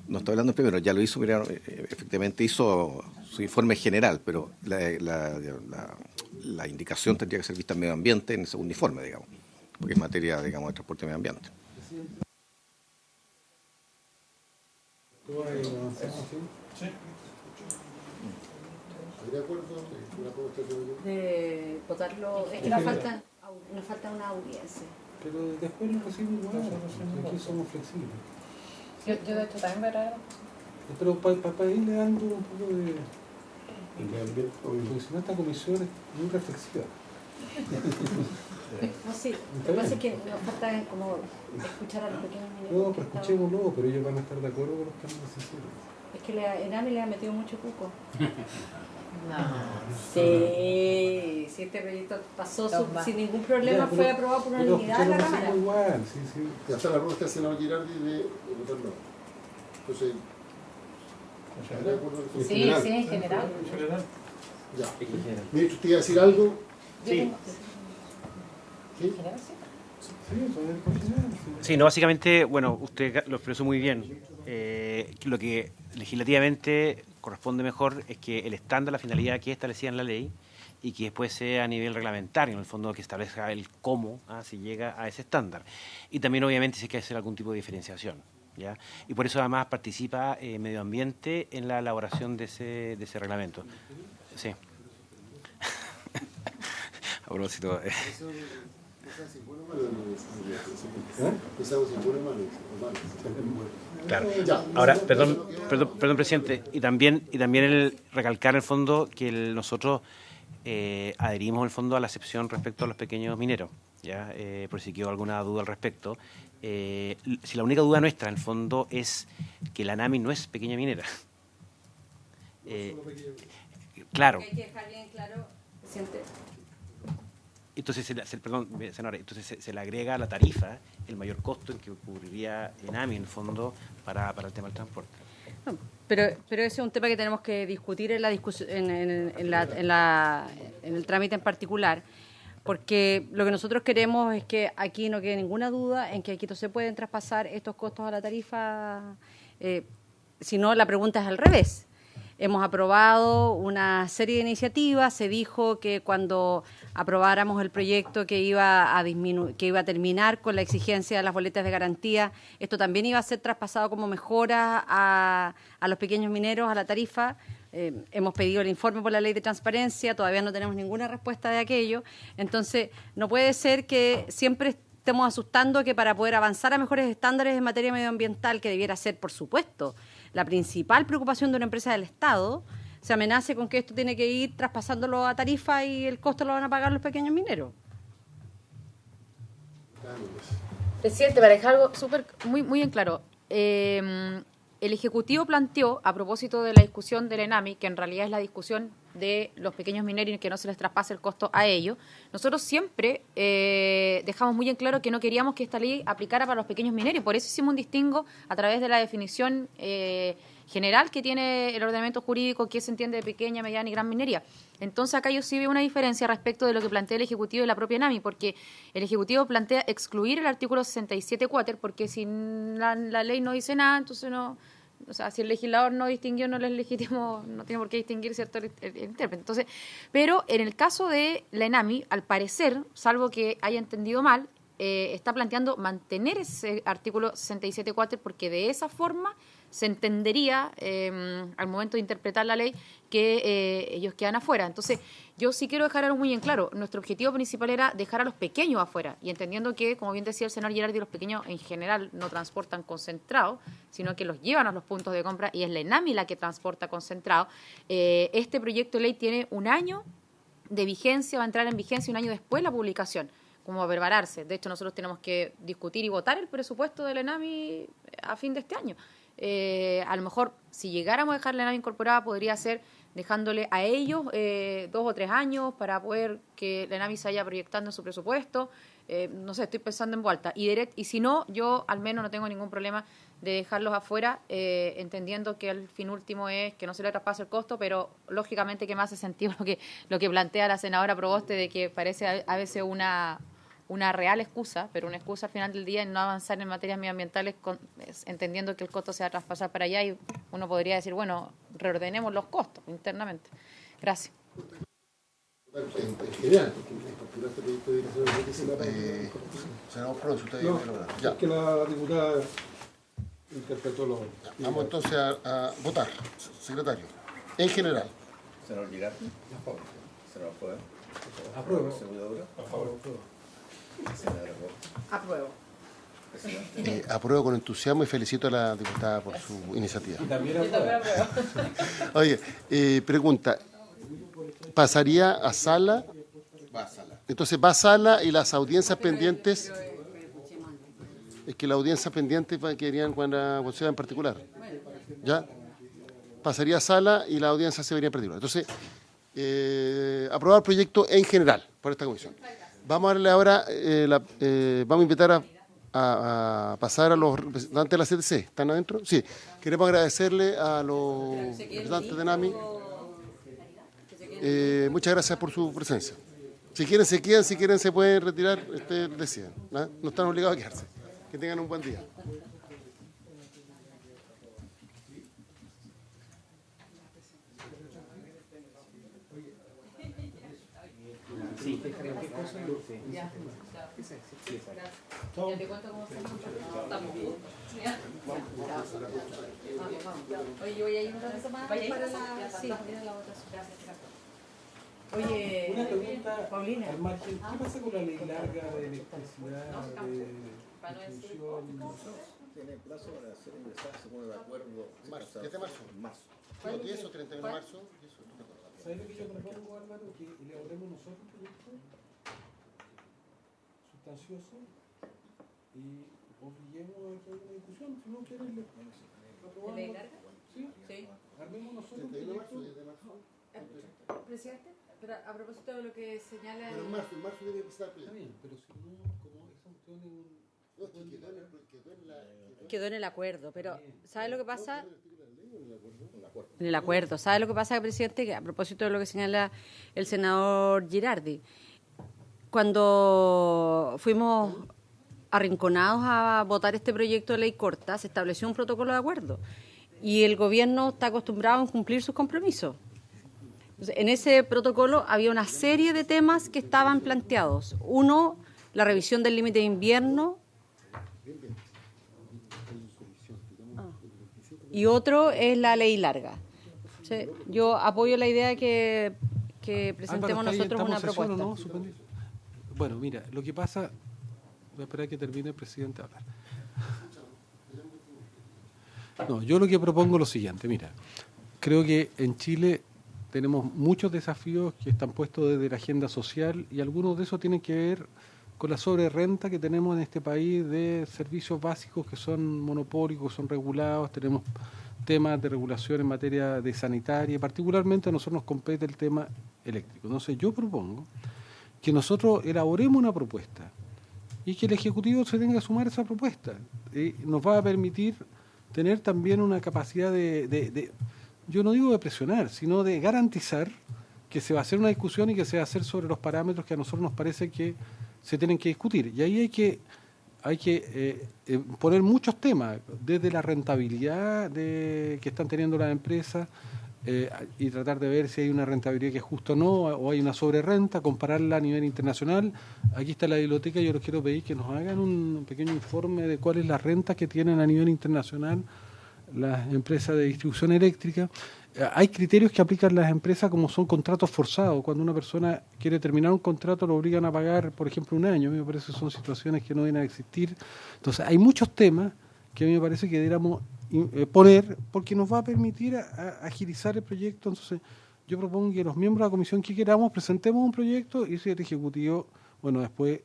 No estoy hablando del primero, ya lo hizo, efectivamente hizo su informe general, pero la indicación tendría que ser vista en medio ambiente en el segundo informe, digamos, porque es materia, digamos, de transporte y medio ambiente. Sí. ¿De acuerdo? De votarlo, es que nos falta una audiencia. Pero después lo recibimos igual, aquí somos flexibles. Yo de hecho también voy a traer. Pero para irle dando un poco de porque si no esta comisión es muy reflexiva. No, sí, lo que pasa es que nos falta como escuchar a los pequeños mineros. No, pero escuchémoslo, pero ellos van a estar de acuerdo con los cambios que se hicieron. Es que ENAMI le ha metido mucho cuco. No. Sí, este proyecto pasó sin ningún problema, fue aprobado por unanimidad en la Cámara. Igual, sí. Ya está la propuesta del senador Girardi de votarlo. Entonces, sí, en general. Ya. Ministro, ¿usted iba a decir algo? Sí. Sí, no, básicamente, bueno, usted lo expresó muy bien. Lo que legislativamente corresponde mejor es que el estándar, la finalidad que establecida en la ley y que después sea a nivel reglamentario, en el fondo que establezca el cómo se llega a ese estándar. Y también, obviamente, si hay que hacer algún tipo de diferenciación, ¿ya? Y por eso, además, participa Medio Ambiente en la elaboración de ese reglamento. Sí. A propósito... Claro. Ahora, perdón, presidente, y también el recalcar en el fondo que nosotros adherimos en el fondo a la excepción respecto a los pequeños mineros, ya por si quedó alguna duda al respecto. Si la única duda nuestra en el fondo es que la ANAMI no es pequeña minera. Claro. Hay que dejar bien claro, presidente. Entonces, perdón, senadora, entonces se le agrega a la tarifa el mayor costo en que ocurriría ENAMI, en el fondo, para el tema del transporte. No, pero ese es un tema que tenemos que discutir en la discusión, en el trámite en particular, porque lo que nosotros queremos es que aquí no quede ninguna duda en que aquí no se pueden traspasar estos costos a la tarifa, si no, la pregunta es al revés. Hemos aprobado una serie de iniciativas, se dijo que cuando aprobáramos el proyecto que iba a terminar con la exigencia de las boletas de garantía, esto también iba a ser traspasado como mejora a los pequeños mineros, a la tarifa. Hemos pedido el informe por la ley de transparencia, todavía no tenemos ninguna respuesta de aquello. Entonces, no puede ser que siempre estemos asustando que para poder avanzar a mejores estándares en materia medioambiental, que debiera ser, por supuesto, la principal preocupación de una empresa del Estado, se amenace con que esto tiene que ir traspasándolo a tarifa y el costo lo van a pagar los pequeños mineros. Presidente, para dejar algo muy en claro, el Ejecutivo planteó, a propósito de la discusión del ENAMI, que en realidad es la discusión de los pequeños mineros y que no se les traspase el costo a ellos, nosotros siempre dejamos muy en claro que no queríamos que esta ley aplicara para los pequeños mineros, y por eso hicimos un distingo a través de la definición general que tiene el ordenamiento jurídico, que se entiende de pequeña, mediana y gran minería. Entonces acá yo sí veo una diferencia respecto de lo que plantea el Ejecutivo y la propia ENAMI, porque el Ejecutivo plantea excluir el artículo 67.4, porque si la ley no dice nada, entonces no... O sea, si el legislador no distinguió, no es legítimo, no tiene por qué distinguir, ¿cierto?, el intérprete. Entonces, pero en el caso de la ENAMI, al parecer, salvo que haya entendido mal, está planteando mantener ese artículo 67.4, porque de esa forma se entendería, al momento de interpretar la ley, que ellos quedan afuera. Entonces, yo sí quiero dejar algo muy en claro. Nuestro objetivo principal era dejar a los pequeños afuera, y entendiendo que, como bien decía el senador Girardi, los pequeños en general no transportan concentrado, sino que los llevan a los puntos de compra, y es la ENAMI la que transporta concentrado. Este proyecto de ley tiene un año de vigencia, va a entrar en vigencia un año después de la publicación, como a prepararse. De hecho, nosotros tenemos que discutir y votar el presupuesto de la ENAMI a fin de este año. A lo mejor, si llegáramos a dejar la ENAMI incorporada, podría ser dejándole a ellos 2 o 3 años para poder que la ENAMI se vaya proyectando en su presupuesto. No sé, estoy pensando en vuelta. Y si no, yo al menos no tengo ningún problema de dejarlos afuera, entendiendo que el fin último es que no se le traspase el costo, pero lógicamente que me hace sentido lo que plantea la senadora Proboste, de que parece a veces una real excusa, pero una excusa al final del día en no avanzar en materias medioambientales, entendiendo que el costo se va a traspasar para allá, y uno podría decir, bueno, reordenemos los costos internamente. Gracias. En general, porque en particular este proyecto de es que la diputada interpretó lo... Vamos entonces a votar, secretario. En general. Senador Girardi. A favor. Senador Poder. Apruebo. A favor. Apruebo. Apruebo con entusiasmo y felicito a la diputada por su iniciativa. Y también apruebo. Oye, pregunta, ¿pasaría a sala? Va a sala. Entonces va a sala, y las audiencias pendientes, es que las audiencias pendientes quedarían con la Constitución en particular. ¿Ya? Pasaría a sala y la audiencia se vería en particular. Entonces, aprobar el proyecto en general por esta comisión. Vamos a darle ahora, vamos a invitar a pasar a los representantes de la CTC. ¿Están adentro? Sí. Queremos agradecerle a los representantes de NAMI. Muchas gracias por su presencia. Si quieren se quedan, si quieren se pueden retirar, ustedes deciden. No están obligados a quedarse. Que tengan un buen día. Sí. Ya te cuento cómo se estamos. Oye, yo voy a ir un rato más para la votación. Gracias. Oye, Una pregunta, Paulina. al margen, ¿qué pasa con la ley larga de electricidad, de distribución? Tiene plazo para hacer ingresar, según el acuerdo. Marzo, ¿qué es de marzo? Marzo. No, 10 o 31 de marzo. ¿Sabes lo que yo propongo, Álvaro? Que elaboremos nosotros un proyecto sustancioso y obliguemos a que haya una discusión. Si no quieren, lo aprobamos. ¿De ley larga? Sí. Sí. Armemos nosotros un 31 de marzo, proyecto. 10 de marzo. Presidente, pero a propósito de lo que señala... Pero en marzo debe empezar el Está proyecto. bien, pero si no, como esa cuestión es un... No, es que Quedó en el acuerdo, pero ¿sabe lo que pasa? Un acuerdo. En el acuerdo. ¿Sabe lo que pasa, presidente? Que a propósito de lo que señala el senador Girardi, cuando fuimos arrinconados a votar este proyecto de ley corta, se estableció un protocolo de acuerdo y el gobierno está acostumbrado a cumplir sus compromisos. Entonces, en ese protocolo había una serie de temas que estaban planteados. Uno, la revisión del límite de invierno. Y otro es la ley larga. Sí, yo apoyo la idea de que presentemos Álvaro, nosotros una ¿estamos en propuesta. sesión o no? ¿Suspendido? Bueno, mira, lo que pasa... Voy a esperar que termine el presidente a hablar. No, yo lo que propongo es lo siguiente, mira. Creo que en Chile tenemos muchos desafíos que están puestos desde la agenda social y algunos de esos tienen que ver con la sobrerrenta que tenemos en este país de servicios básicos que son monopólicos, son regulados, tenemos temas de regulación en materia de sanitaria, y particularmente a nosotros nos compete el tema eléctrico. Entonces yo propongo que nosotros elaboremos una propuesta y que el Ejecutivo se tenga que sumar a esa propuesta. Y nos va a permitir tener también una capacidad yo no digo de presionar, sino de garantizar que se va a hacer una discusión y que se va a hacer sobre los parámetros que a nosotros nos parece que se tienen que discutir. Y ahí hay que poner muchos temas, desde la rentabilidad que están teniendo las empresas y tratar de ver si hay una rentabilidad que es justa o no, o hay una sobrerrenta, compararla a nivel internacional. Aquí está la biblioteca, yo les quiero pedir que nos hagan un pequeño informe de cuál es la renta que tienen a nivel internacional las empresas de distribución eléctrica. Hay criterios que aplican las empresas como son contratos forzados. Cuando una persona quiere terminar un contrato lo obligan a pagar, por ejemplo, un año. A mí me parece que son situaciones que no deben existir. Entonces hay muchos temas que a mí me parece que deberíamos poner porque nos va a permitir agilizar el proyecto. Entonces yo propongo que los miembros de la comisión que queramos presentemos un proyecto y si el Ejecutivo, bueno, después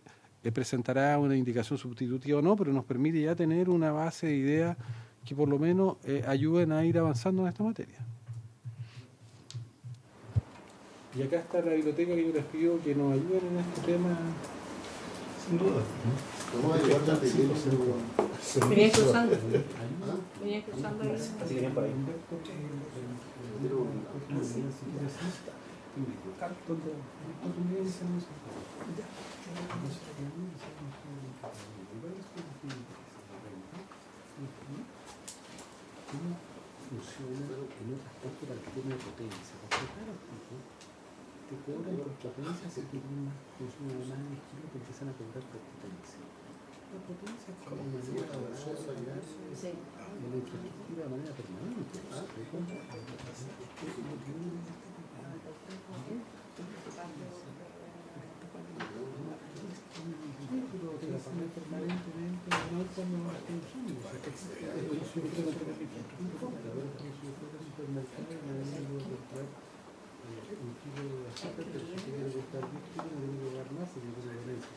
presentará una indicación sustitutiva o no, pero nos permite ya tener una base de ideas que por lo menos ayuden a ir avanzando en esta materia. Y acá está la biblioteca que yo les pido que nos ayuden en este tema. Sin duda. Venía cruzando. Venía cruzando ahí. Así que bien por ahí. ¿Cómo funciona en otras partes para el tema de potencia? Porque claro, te cobran por potencia si tú consumes más de kilos te empiezan a cobrar por potencia. La potencia es como una manera de ayudar en la infraestructura de manera permanente. Pero te la pagas permanentemente, no es cuando vas consumiendo. Yo creo que no importa, a ver, si yo fuera al supermercado y me venía a comprar un kilo de azúcar, pero si quiero costar 10 kilos, me tengo que pagar más porque tengo ganancia.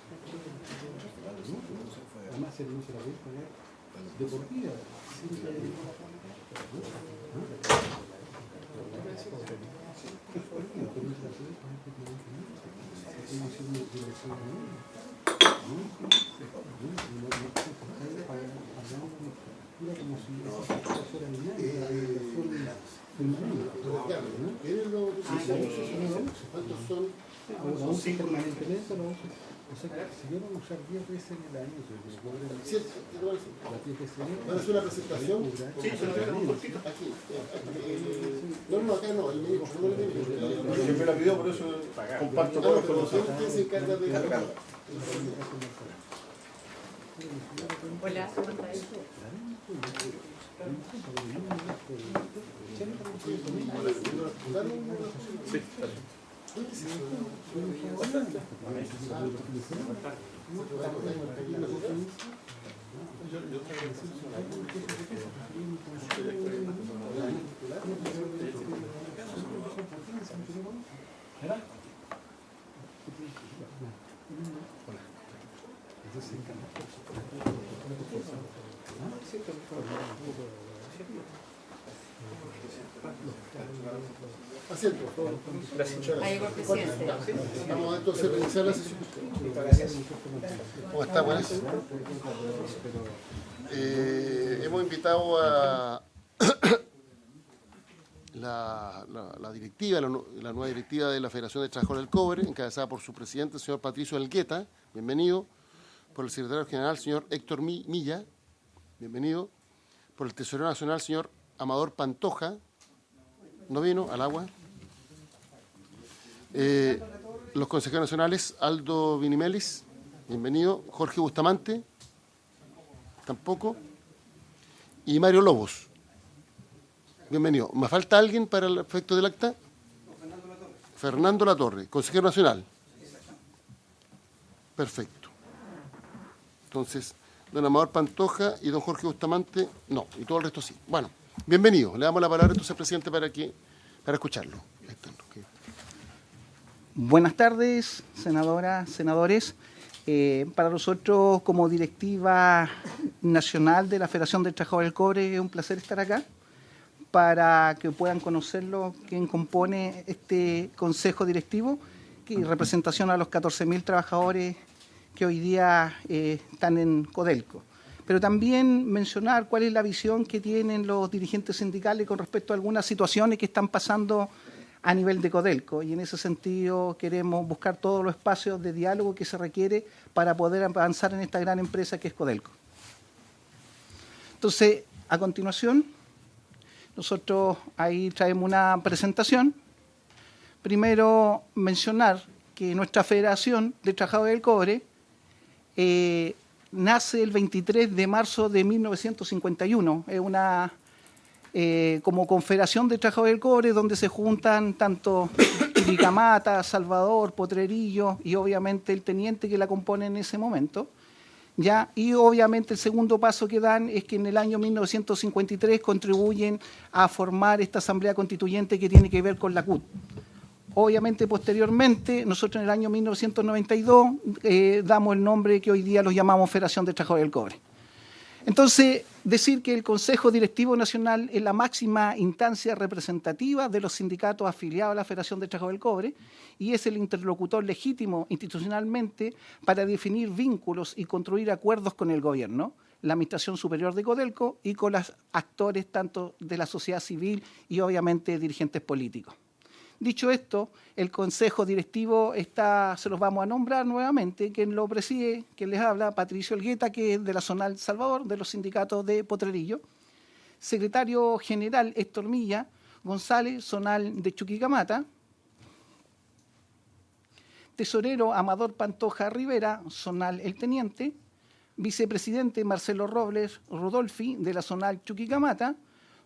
Además, el no se la voy a pagar de por vida. ¿Cuántos son? Lo uso permanentemente, lo uso. O sea, si yo lo voy a usar 10 veces en el año, yo me cobro las 10 veces en el año. ¿Van a hacer una presentación? Sí, se lo un poquito. Aquí. No, acá no, el médico. Yo me la pidió, por eso comparto todo con nosotros. ¿Quién se encarga de cargarla? Hola. Sí, Asiento, por favor. Ahí llegó el presidente. Vamos entonces a iniciar la sesión. ¿Cómo está? Buenas. Hemos invitado a la directiva, la nueva directiva de la Federación de Trabajadores del Cobre, encabezada por su presidente, el señor Patricio Elgueta, bienvenido, por el secretario general, señor Héctor Milla, bienvenido, por el tesorero nacional, señor Amador Pantoja, no vino, al agua. Los consejeros nacionales, Aldo Vinimelis, bienvenido. Jorge Bustamante, tampoco. Y Mario Lobos, bienvenido. ¿Me falta alguien para el efecto del acta? Fernando Latorre, consejero nacional. Perfecto. Entonces, don Amador Pantoja y don Jorge Bustamante, no, y todo el resto sí. Bueno, bienvenido. Le damos la palabra entonces al presidente para escucharlo. Buenas tardes, senadoras, senadores. Para nosotros, como directiva nacional de la Federación del Trabajador del Cobre, es un placer estar acá para que puedan conocerlo, quién compone este consejo directivo, que representación a los 14.000 trabajadores que hoy día están en Codelco. Pero también mencionar cuál es la visión que tienen los dirigentes sindicales con respecto a algunas situaciones que están pasando a nivel de Codelco, y en ese sentido queremos buscar todos los espacios de diálogo que se requiere para poder avanzar en esta gran empresa que es Codelco. Entonces, a continuación, nosotros ahí traemos una presentación. Primero, mencionar que nuestra Federación de Trabajadores del Cobre nace el 23 de marzo de 1951. Es una como Confederación de Trabajadores del Cobre, donde se juntan tanto Chuquicamata, Salvador, Potrerillo y obviamente el teniente que la compone en ese momento. ¿Ya? Y obviamente el segundo paso que dan es que en el año 1953 contribuyen a formar esta Asamblea Constituyente que tiene que ver con la CUT. Obviamente, posteriormente, nosotros en el año 1992 damos el nombre que hoy día los llamamos Federación de Trabajadores del Cobre. Entonces, decir que el Consejo Directivo Nacional es la máxima instancia representativa de los sindicatos afiliados a la Federación de Trabajadores del Cobre y es el interlocutor legítimo institucionalmente para definir vínculos y construir acuerdos con el gobierno, la Administración Superior de Codelco y con los actores tanto de la sociedad civil y obviamente dirigentes políticos. Dicho esto, el Consejo Directivo se los vamos a nombrar nuevamente. Quien lo preside, quien les habla, Patricio Elgueta, que es de la Zonal Salvador, de los sindicatos de Potrerillo. Secretario General Héctor Milla González, Zonal de Chuquicamata. Tesorero Amador Pantoja Rivera, Zonal El Teniente. Vicepresidente Marcelo Robles Rudolfi, de la Zonal Chuquicamata.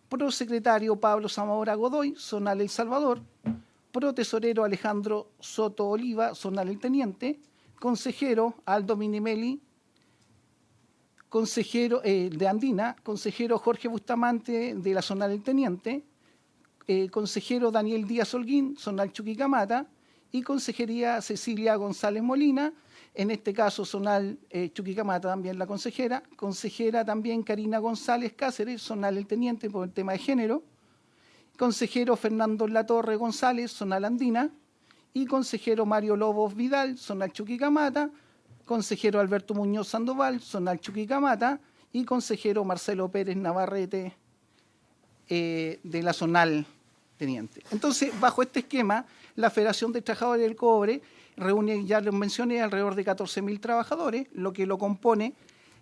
Prosecretario Pablo Zamora Godoy, Zonal El Salvador. Protesorero Alejandro Soto Oliva, Zonal El Teniente. Consejero Aldo Minimeli, consejero de Andina. Consejero Jorge Bustamante, de la Zonal El Teniente. Consejero Daniel Díaz Holguín, Zonal Chuquicamata. Y Consejería Cecilia González Molina, en este caso Zonal Chuquicamata también la consejera. Consejera también Karina González Cáceres, Zonal El Teniente por el tema de género. Consejero Fernando Latorre González, Zonal Andina. Y consejero Mario Lobos Vidal, Zonal Chuquicamata. Consejero Alberto Muñoz Sandoval, Zonal Chuquicamata. Y consejero Marcelo Pérez Navarrete, de la Zonal Teniente. Entonces, bajo este esquema, la Federación de Trabajadores del Cobre reúne, ya les mencioné, alrededor de 14.000 trabajadores, lo que lo compone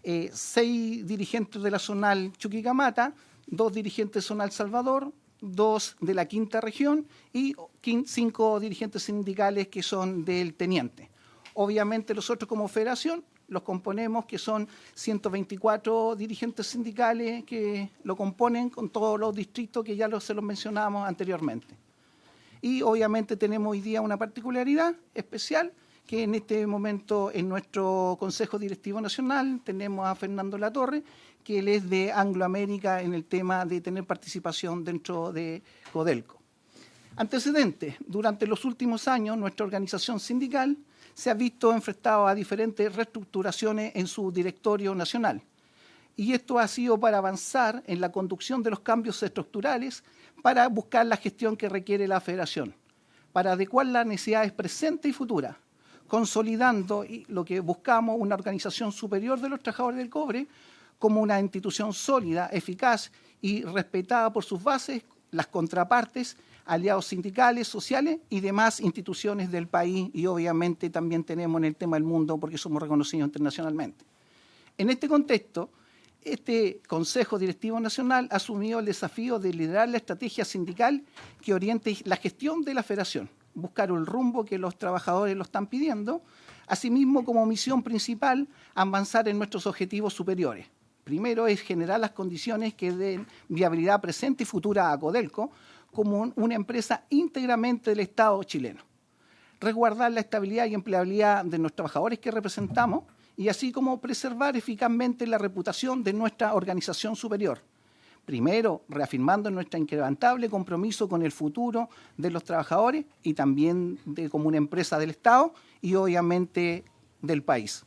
6 dirigentes de la Zonal Chuquicamata, 2 dirigentes Zonal Salvador, 2 de la quinta región y 5 dirigentes sindicales que son del Teniente. Obviamente nosotros como federación los componemos, que son 124 dirigentes sindicales que lo componen con todos los distritos que ya se los mencionábamos anteriormente. Y obviamente tenemos hoy día una particularidad especial, que en este momento en nuestro Consejo Directivo Nacional tenemos a Fernando Latorre, que él es de Anglo América en el tema de tener participación dentro de Codelco. Antecedentes. Durante los últimos años, nuestra organización sindical se ha visto enfrentada a diferentes reestructuraciones en su directorio nacional. Y esto ha sido para avanzar en la conducción de los cambios estructurales para buscar la gestión que requiere la federación, para adecuar las necesidades presentes y futuras, consolidando lo que buscamos, una organización superior de los trabajadores del cobre como una institución sólida, eficaz y respetada por sus bases, las contrapartes, aliados sindicales, sociales y demás instituciones del país, y obviamente también tenemos en el tema del mundo porque somos reconocidos internacionalmente. En este contexto, este Consejo Directivo Nacional ha asumido el desafío de liderar la estrategia sindical que oriente la gestión de la federación, buscar el rumbo que los trabajadores lo están pidiendo, asimismo como misión principal avanzar en nuestros objetivos superiores. Primero es generar las condiciones que den viabilidad presente y futura a Codelco como una empresa íntegramente del Estado chileno. Resguardar la estabilidad y empleabilidad de los trabajadores que representamos y así como preservar eficazmente la reputación de nuestra organización superior. Primero, reafirmando nuestro inquebrantable compromiso con el futuro de los trabajadores y también como una empresa del Estado y obviamente del país.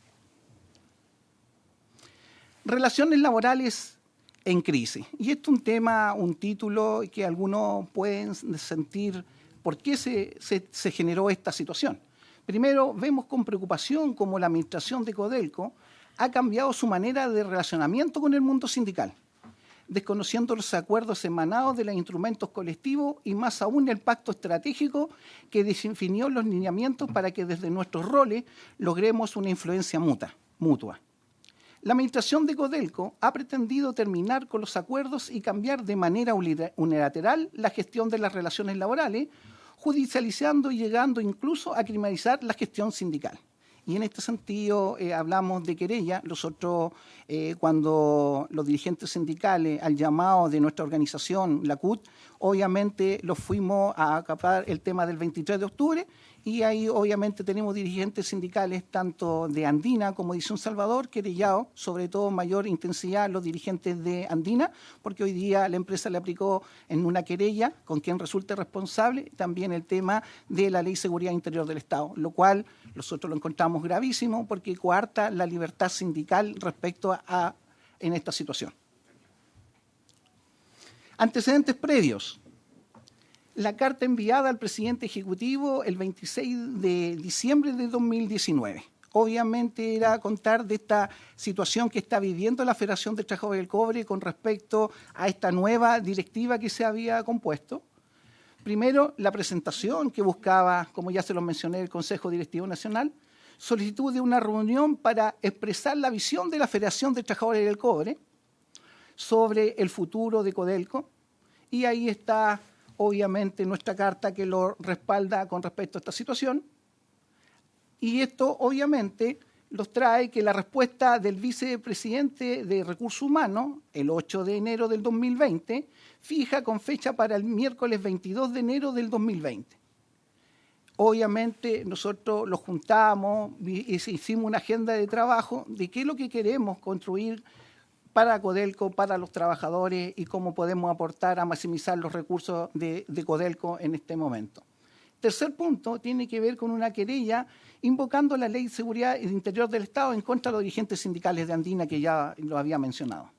Relaciones laborales en crisis. Y esto es un tema, un título que algunos pueden sentir por qué se generó esta situación. Primero, vemos con preocupación cómo la administración de Codelco ha cambiado su manera de relacionamiento con el mundo sindical, desconociendo los acuerdos emanados de los instrumentos colectivos y más aún el pacto estratégico que definió los lineamientos para que desde nuestros roles logremos una influencia mutua. La administración de Codelco ha pretendido terminar con los acuerdos y cambiar de manera unilateral la gestión de las relaciones laborales, judicializando y llegando incluso a criminalizar la gestión sindical. Y en este sentido hablamos de querella. Nosotros, cuando los dirigentes sindicales, al llamado de nuestra organización, la CUT, obviamente los fuimos a acaparar el tema del 23 de octubre y ahí obviamente tenemos dirigentes sindicales tanto de Andina como de Edición Salvador, querellados, sobre todo mayor intensidad los dirigentes de Andina, porque hoy día la empresa le aplicó en una querella con quien resulte responsable también el tema de la Ley de Seguridad Interior del Estado, lo cual nosotros lo encontramos gravísimo porque coarta la libertad sindical respecto en esta situación. Antecedentes previos. La carta enviada al presidente ejecutivo el 26 de diciembre de 2019. Obviamente era contar de esta situación que está viviendo la Federación de Trabajadores del Cobre con respecto a esta nueva directiva que se había compuesto. Primero, la presentación que buscaba, como ya se lo mencioné, el Consejo Directivo Nacional, solicitud de una reunión para expresar la visión de la Federación de Trabajadores del Cobre sobre el futuro de Codelco, y ahí está obviamente nuestra carta que lo respalda con respecto a esta situación, y esto obviamente los trae que la respuesta del vicepresidente de Recursos Humanos, el 8 de enero del 2020, fija con fecha para el miércoles 22 de enero del 2020. Obviamente nosotros los juntamos y hicimos una agenda de trabajo de qué es lo que queremos construir para Codelco, para los trabajadores y cómo podemos aportar a maximizar los recursos de Codelco en este momento. Tercer punto tiene que ver con una querella invocando la Ley de Seguridad Interior del Estado en contra de los dirigentes sindicales de Andina, que ya lo había mencionado.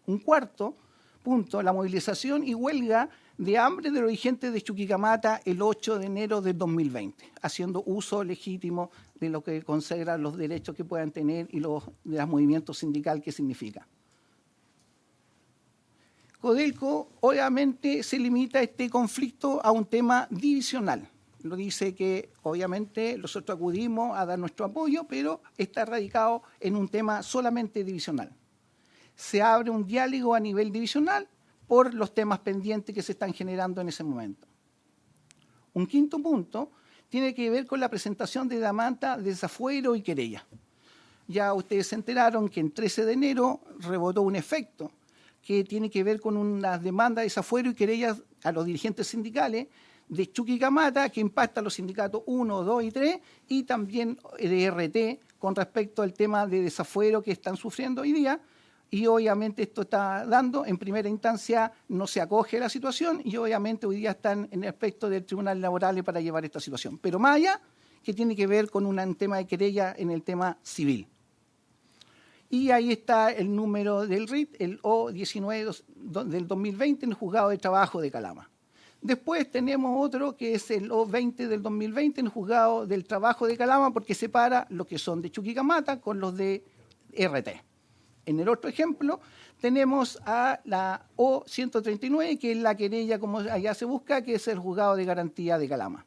Un cuarto punto, la movilización y huelga de hambre de los dirigentes de Chuquicamata el 8 de enero del 2020, haciendo uso legítimo de lo que consagra los derechos que puedan tener y de los movimientos sindicales que significa. Codelco obviamente se limita este conflicto a un tema divisional. Lo dice que obviamente nosotros acudimos a dar nuestro apoyo, pero está radicado en un tema solamente divisional. Se abre un diálogo a nivel divisional por los temas pendientes que se están generando en ese momento. Un quinto punto tiene que ver con la presentación de demanda de desafuero y querella. Ya ustedes se enteraron que en 13 de enero rebotó un efecto que tiene que ver con una demanda de desafuero y querellas a los dirigentes sindicales de Chuquicamata, que impacta a los sindicatos 1, 2 y 3, y también de RT con respecto al tema de desafuero que están sufriendo hoy día. Y obviamente esto está dando, en primera instancia no se acoge la situación y obviamente hoy día están en el aspecto del Tribunal Laboral para llevar esta situación. Pero más allá, que tiene que ver con un tema de querella en el tema civil. Y ahí está el número del RIT, el O19 del 2020 en el Juzgado de Trabajo de Calama. Después tenemos otro que es el O20 del 2020 en el Juzgado del Trabajo de Calama, porque separa los que son de Chuquicamata con los de RT. En el otro ejemplo tenemos a la O139, que es la querella, como allá se busca, que es el Juzgado de Garantía de Calama.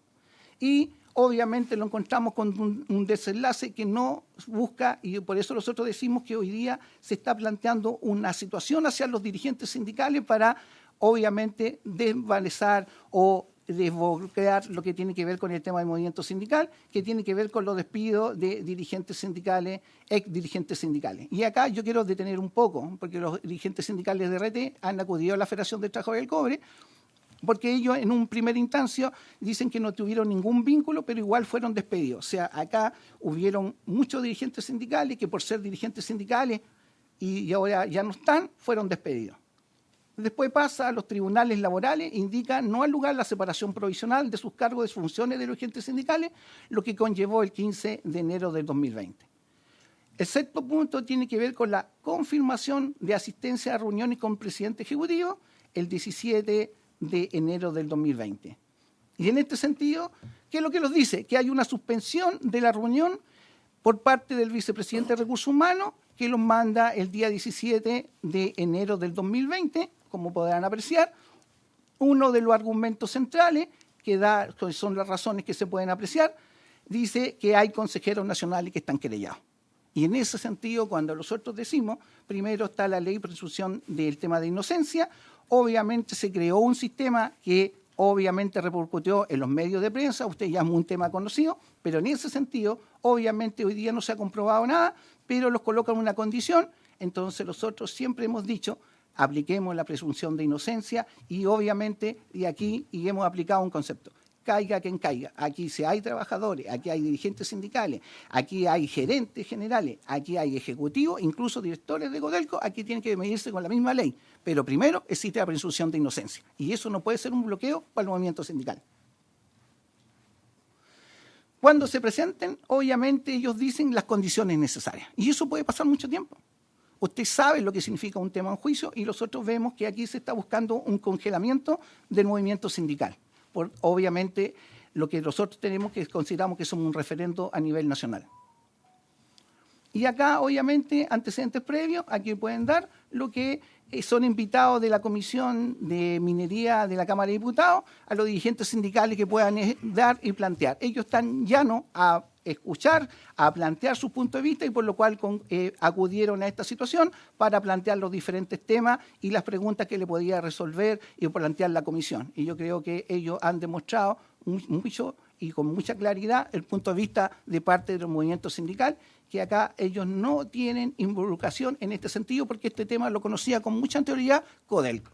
Y obviamente lo encontramos con un desenlace que no busca, y por eso nosotros decimos que hoy día se está planteando una situación hacia los dirigentes sindicales para, obviamente, desvanecer o desbloquear lo que tiene que ver con el tema del movimiento sindical, que tiene que ver con los despidos de dirigentes sindicales, ex dirigentes sindicales. Y acá yo quiero detener un poco, porque los dirigentes sindicales de RT han acudido a la Federación del Trabajo del Cobre, porque ellos en un primer instancia dicen que no tuvieron ningún vínculo, pero igual fueron despedidos. O sea, acá hubieron muchos dirigentes sindicales que por ser dirigentes sindicales y ahora ya no están, fueron despedidos. Después pasa a los tribunales laborales, indica no al lugar la separación provisional de sus cargos de funciones de los dirigentes sindicales, lo que conllevó el 15 de enero del 2020. El sexto punto tiene que ver con la confirmación de asistencia a reuniones con el presidente ejecutivo el 17 de enero del 2020. Y en este sentido, ¿qué es lo que nos dice? Que hay una suspensión de la reunión por parte del vicepresidente de Recursos Humanos, que los manda el día 17 de enero del 2020, como podrán apreciar. Uno de los argumentos centrales, que son las razones que se pueden apreciar, dice que hay consejeros nacionales que están querellados. Y en ese sentido, cuando nosotros decimos, primero está la ley de presunción del tema de inocencia, obviamente se creó un sistema que obviamente repercutió en los medios de prensa, usted ya es un tema conocido, pero en ese sentido, obviamente hoy día no se ha comprobado nada, pero los colocan en una condición, entonces nosotros siempre hemos dicho, apliquemos la presunción de inocencia y obviamente de aquí y hemos aplicado un concepto. Caiga quien caiga. Aquí si hay trabajadores, aquí hay dirigentes sindicales, aquí hay gerentes generales, aquí hay ejecutivos, incluso directores de Codelco, aquí tienen que medirse con la misma ley. Pero primero existe la presunción de inocencia y eso no puede ser un bloqueo para el movimiento sindical. Cuando se presenten, obviamente ellos dicen las condiciones necesarias y eso puede pasar mucho tiempo. Usted sabe lo que significa un tema en juicio y nosotros vemos que aquí se está buscando un congelamiento del movimiento sindical. Obviamente, lo que nosotros tenemos que consideramos que somos un referendo a nivel nacional. Y acá, obviamente, antecedentes previos, aquí pueden dar lo que son invitados de la Comisión de Minería de la Cámara de Diputados a los dirigentes sindicales que puedan dar y plantear. Ellos están llanos a escuchar, a plantear su punto de vista y por lo cual acudieron a esta situación para plantear los diferentes temas y las preguntas que le podía resolver y plantear la comisión. Y yo creo que ellos han demostrado mucho y con mucha claridad el punto de vista de parte del movimiento sindical, que acá ellos no tienen involucración en este sentido porque este tema lo conocía con mucha anterioridad Codelco.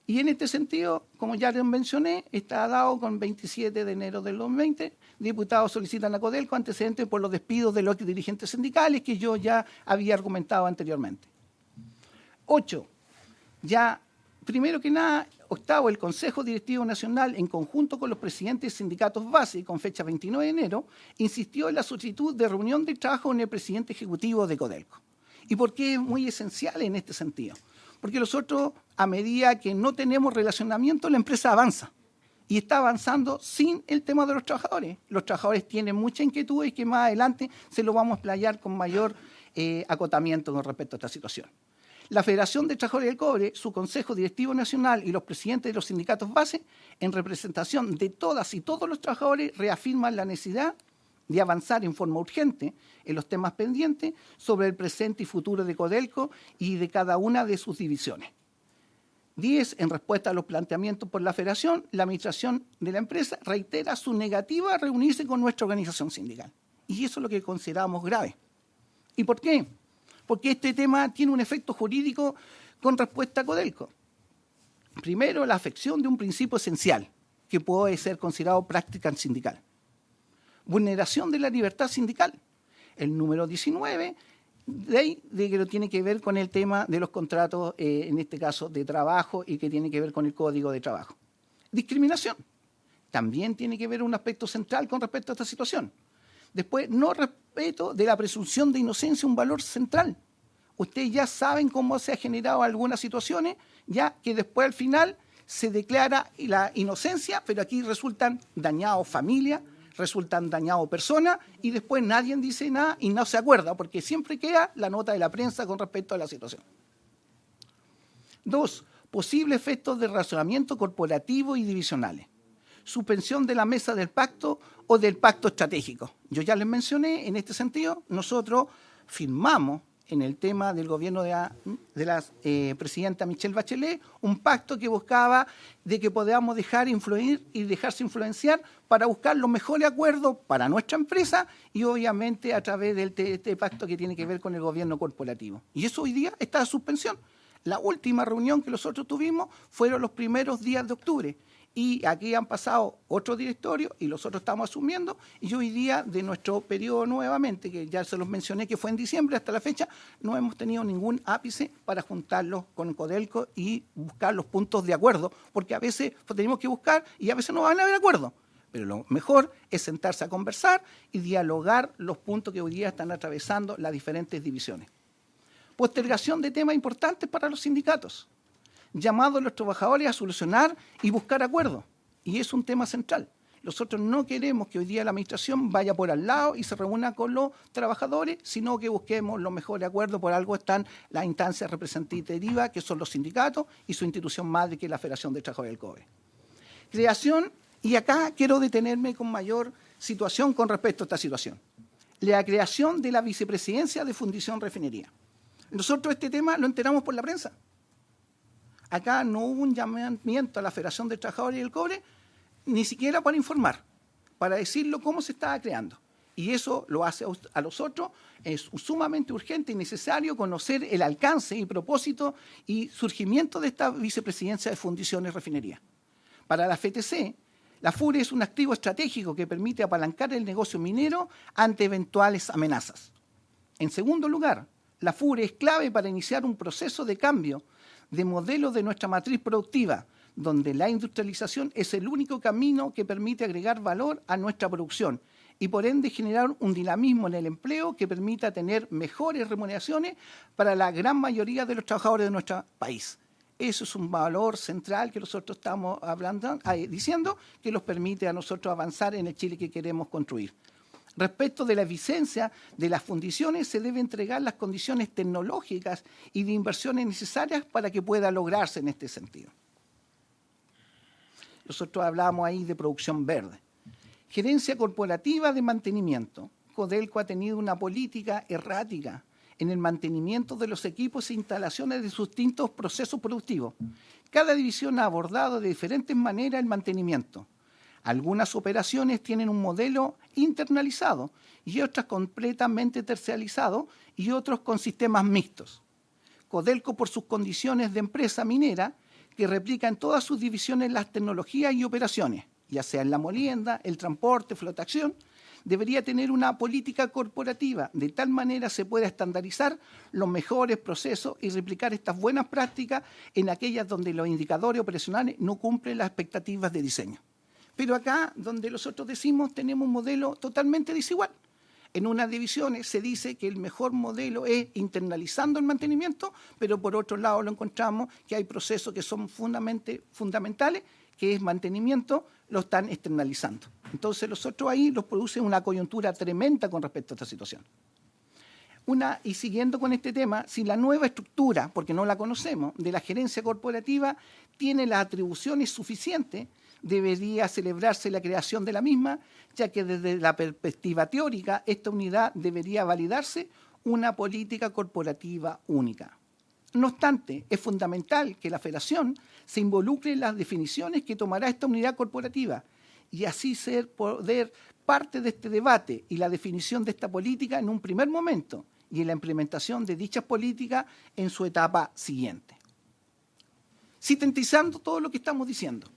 Y en este sentido, como ya les mencioné, está dado con 27 de enero del 2020. Diputados solicitan a Codelco antecedentes por los despidos de los dirigentes sindicales que yo ya había argumentado anteriormente. 8. Ya, primero que nada, octavo, el Consejo Directivo Nacional, en conjunto con los presidentes de sindicatos base, con fecha 29 de enero, insistió en la solicitud de reunión de trabajo con el presidente ejecutivo de Codelco. ¿Y por qué es muy esencial en este sentido? Porque nosotros, a medida que no tenemos relacionamiento, la empresa avanza. Y está avanzando sin el tema de los trabajadores. Los trabajadores tienen mucha inquietud y que más adelante se lo vamos a explayar con mayor acotamiento con respecto a esta situación. La Federación de Trabajadores del Cobre, su Consejo Directivo Nacional y los presidentes de los sindicatos base, en representación de todas y todos los trabajadores, reafirman la necesidad de avanzar en forma urgente en los temas pendientes sobre el presente y futuro de Codelco y de cada una de sus divisiones. 10. En respuesta a los planteamientos por la Federación, la administración de la empresa reitera su negativa a reunirse con nuestra organización sindical. Y eso es lo que consideramos grave. ¿Y por qué? Porque este tema tiene un efecto jurídico con respuesta a Codelco. Primero, la afección de un principio esencial, que puede ser considerado práctica sindical. Vulneración de la libertad sindical. El número 19 de que tiene que ver con el tema de los contratos, en este caso de trabajo, y que tiene que ver con el Código de Trabajo. Discriminación. También tiene que ver un aspecto central con respecto a esta situación. Después, no respeto de la presunción de inocencia, un valor central. Ustedes ya saben cómo se ha generado algunas situaciones, ya que después al final se declara la inocencia, pero aquí resultan dañados familias, resultan dañados personas, y después nadie dice nada y no se acuerda, porque siempre queda la nota de la prensa con respecto a la situación. 2. Posibles efectos de razonamiento corporativo y divisionales. Suspensión de la mesa del pacto o del pacto estratégico. Yo ya les mencioné, en este sentido, nosotros firmamos en el tema del gobierno de la presidenta Michelle Bachelet, un pacto que buscaba de que podamos dejar influir y dejarse influenciar para buscar los mejores acuerdos para nuestra empresa y obviamente a través de este pacto que tiene que ver con el gobierno corporativo. Y eso hoy día está en suspensión. La última reunión que nosotros tuvimos fueron los primeros días de octubre. Y aquí han pasado otros directorios y nosotros estamos asumiendo, y hoy día de nuestro periodo nuevamente, que ya se los mencioné que fue en diciembre, hasta la fecha no hemos tenido ningún ápice para juntarlos con Codelco y buscar los puntos de acuerdo, porque a veces tenemos que buscar y a veces no van a haber acuerdo. Pero lo mejor es sentarse a conversar y dialogar los puntos que hoy día están atravesando las diferentes divisiones. Postergación de temas importantes para los sindicatos. Llamado a los trabajadores a solucionar y buscar acuerdos. Y es un tema central. Nosotros no queremos que hoy día la administración vaya por al lado y se reúna con los trabajadores, sino que busquemos los mejores acuerdos. Por algo están las instancias representativas, que son los sindicatos, y su institución madre, que es la Federación de Trabajadores del Cobre. Creación, y acá quiero detenerme con mayor situación con respecto a esta situación. La creación de la vicepresidencia de Fundición Refinería. Nosotros este tema lo enteramos por la prensa. Acá no hubo un llamamiento a la Federación de Trabajadores del Cobre, ni siquiera para informar, para decirlo cómo se estaba creando. Y eso lo hace a nosotros, es sumamente urgente y necesario conocer el alcance y propósito y surgimiento de esta vicepresidencia de Fundiciones y Refinería. Para la FTC, la FURE es un activo estratégico que permite apalancar el negocio minero ante eventuales amenazas. En segundo lugar, la FURE es clave para iniciar un proceso de cambio de modelo de nuestra matriz productiva, donde la industrialización es el único camino que permite agregar valor a nuestra producción y por ende generar un dinamismo en el empleo que permita tener mejores remuneraciones para la gran mayoría de los trabajadores de nuestro país. Eso es un valor central que nosotros estamos diciendo que nos permite a nosotros avanzar en el Chile que queremos construir. Respecto de la eficiencia de las fundiciones, se deben entregar las condiciones tecnológicas y de inversiones necesarias para que pueda lograrse en este sentido. Nosotros hablamos ahí de producción verde. Gerencia corporativa de mantenimiento. Codelco ha tenido una política errática en el mantenimiento de los equipos e instalaciones de sus distintos procesos productivos. Cada división ha abordado de diferentes maneras el mantenimiento. Algunas operaciones tienen un modelo internalizado y otras completamente terciarizado y otros con sistemas mixtos. Codelco, por sus condiciones de empresa minera, que replica en todas sus divisiones las tecnologías y operaciones, ya sea en la molienda, el transporte, flotación, debería tener una política corporativa, de tal manera se pueda estandarizar los mejores procesos y replicar estas buenas prácticas en aquellas donde los indicadores operacionales no cumplen las expectativas de diseño. Pero acá, donde nosotros decimos, tenemos un modelo totalmente desigual. En unas divisiones se dice que el mejor modelo es internalizando el mantenimiento, pero por otro lado lo encontramos que hay procesos que son fundamentales, que es mantenimiento, lo están externalizando. Entonces nosotros ahí nos produce una coyuntura tremenda con respecto a esta situación. Y siguiendo con este tema, si la nueva estructura, porque no la conocemos, de la gerencia corporativa tiene las atribuciones suficientes, debería celebrarse la creación de la misma, ya que desde la perspectiva teórica esta unidad debería validarse una política corporativa única. No obstante, es fundamental que la Federación se involucre en las definiciones que tomará esta unidad corporativa y así ser poder parte de este debate y la definición de esta política en un primer momento y en la implementación de dichas políticas en su etapa siguiente. Sintetizando todo lo que estamos diciendo,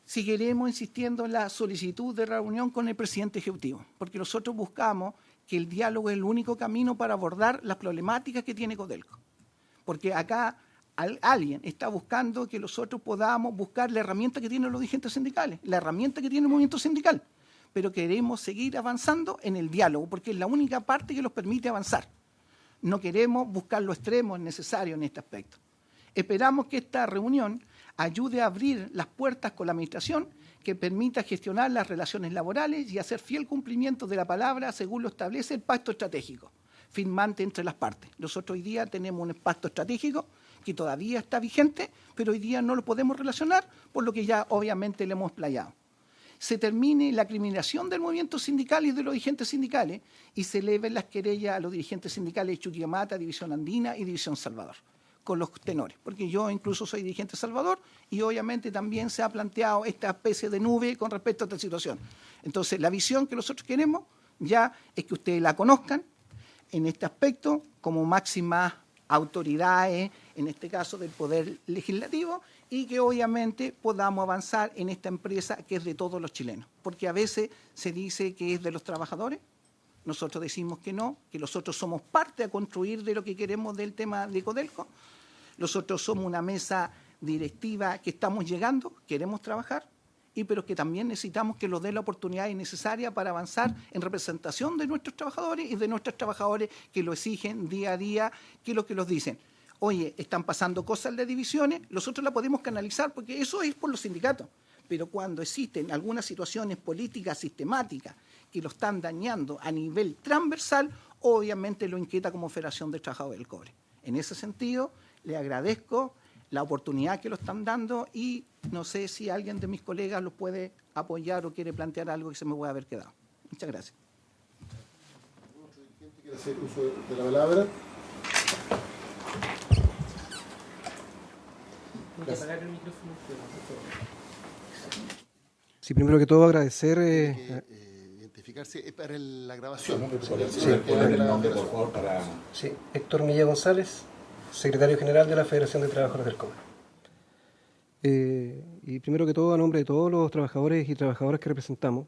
seguiremos insistiendo en la solicitud de reunión con el presidente ejecutivo, porque nosotros buscamos que el diálogo es el único camino para abordar las problemáticas que tiene Codelco. Porque acá alguien está buscando que nosotros podamos buscar la herramienta que tienen los dirigentes sindicales, la herramienta que tiene el movimiento sindical, pero queremos seguir avanzando en el diálogo, porque es la única parte que nos permite avanzar. No queremos buscar los extremos necesarios en este aspecto. Esperamos que esta reunión ayude a abrir las puertas con la Administración, que permita gestionar las relaciones laborales y hacer fiel cumplimiento de la palabra según lo establece el pacto estratégico, firmante entre las partes. Nosotros hoy día tenemos un pacto estratégico que todavía está vigente, pero hoy día no lo podemos relacionar, por lo que ya obviamente le hemos explayado. Se termine la criminalización del movimiento sindical y de los dirigentes sindicales y se eleven las querellas a los dirigentes sindicales de Chuquicamata, División Andina y División Salvador, con los tenores, porque yo incluso soy dirigente de Salvador y obviamente también se ha planteado esta especie de nube con respecto a esta situación. Entonces, la visión que nosotros queremos ya es que ustedes la conozcan en este aspecto como máximas autoridades, en este caso del Poder Legislativo, y que obviamente podamos avanzar en esta empresa que es de todos los chilenos. Porque a veces se dice que es de los trabajadores, nosotros decimos que no, que nosotros somos parte a construir de lo que queremos del tema de Codelco. Nosotros somos una mesa directiva que estamos llegando, queremos trabajar, pero que también necesitamos que nos den la oportunidad necesaria para avanzar en representación de nuestros trabajadores y de nuestros trabajadores que lo exigen día a día, que es lo que nos dicen. Oye, están pasando cosas en las divisiones, nosotros la podemos canalizar porque eso es por los sindicatos. Pero cuando existen algunas situaciones políticas sistemáticas que lo están dañando a nivel transversal, obviamente lo inquieta como Federación de Trabajadores del Cobre. En ese sentido, le agradezco la oportunidad que lo están dando y no sé si alguien de mis colegas lo puede apoyar o quiere plantear algo que se me pueda haber quedado. Muchas gracias. ¿Algún otro dirigente quiere hacer uso de la palabra? Sí, primero que todo agradecer... identificarse para la grabación. Sí, Héctor Milla González, secretario general de la Federación de Trabajadores del Cobre. Y primero que todo, a nombre de todos los trabajadores y trabajadoras que representamos,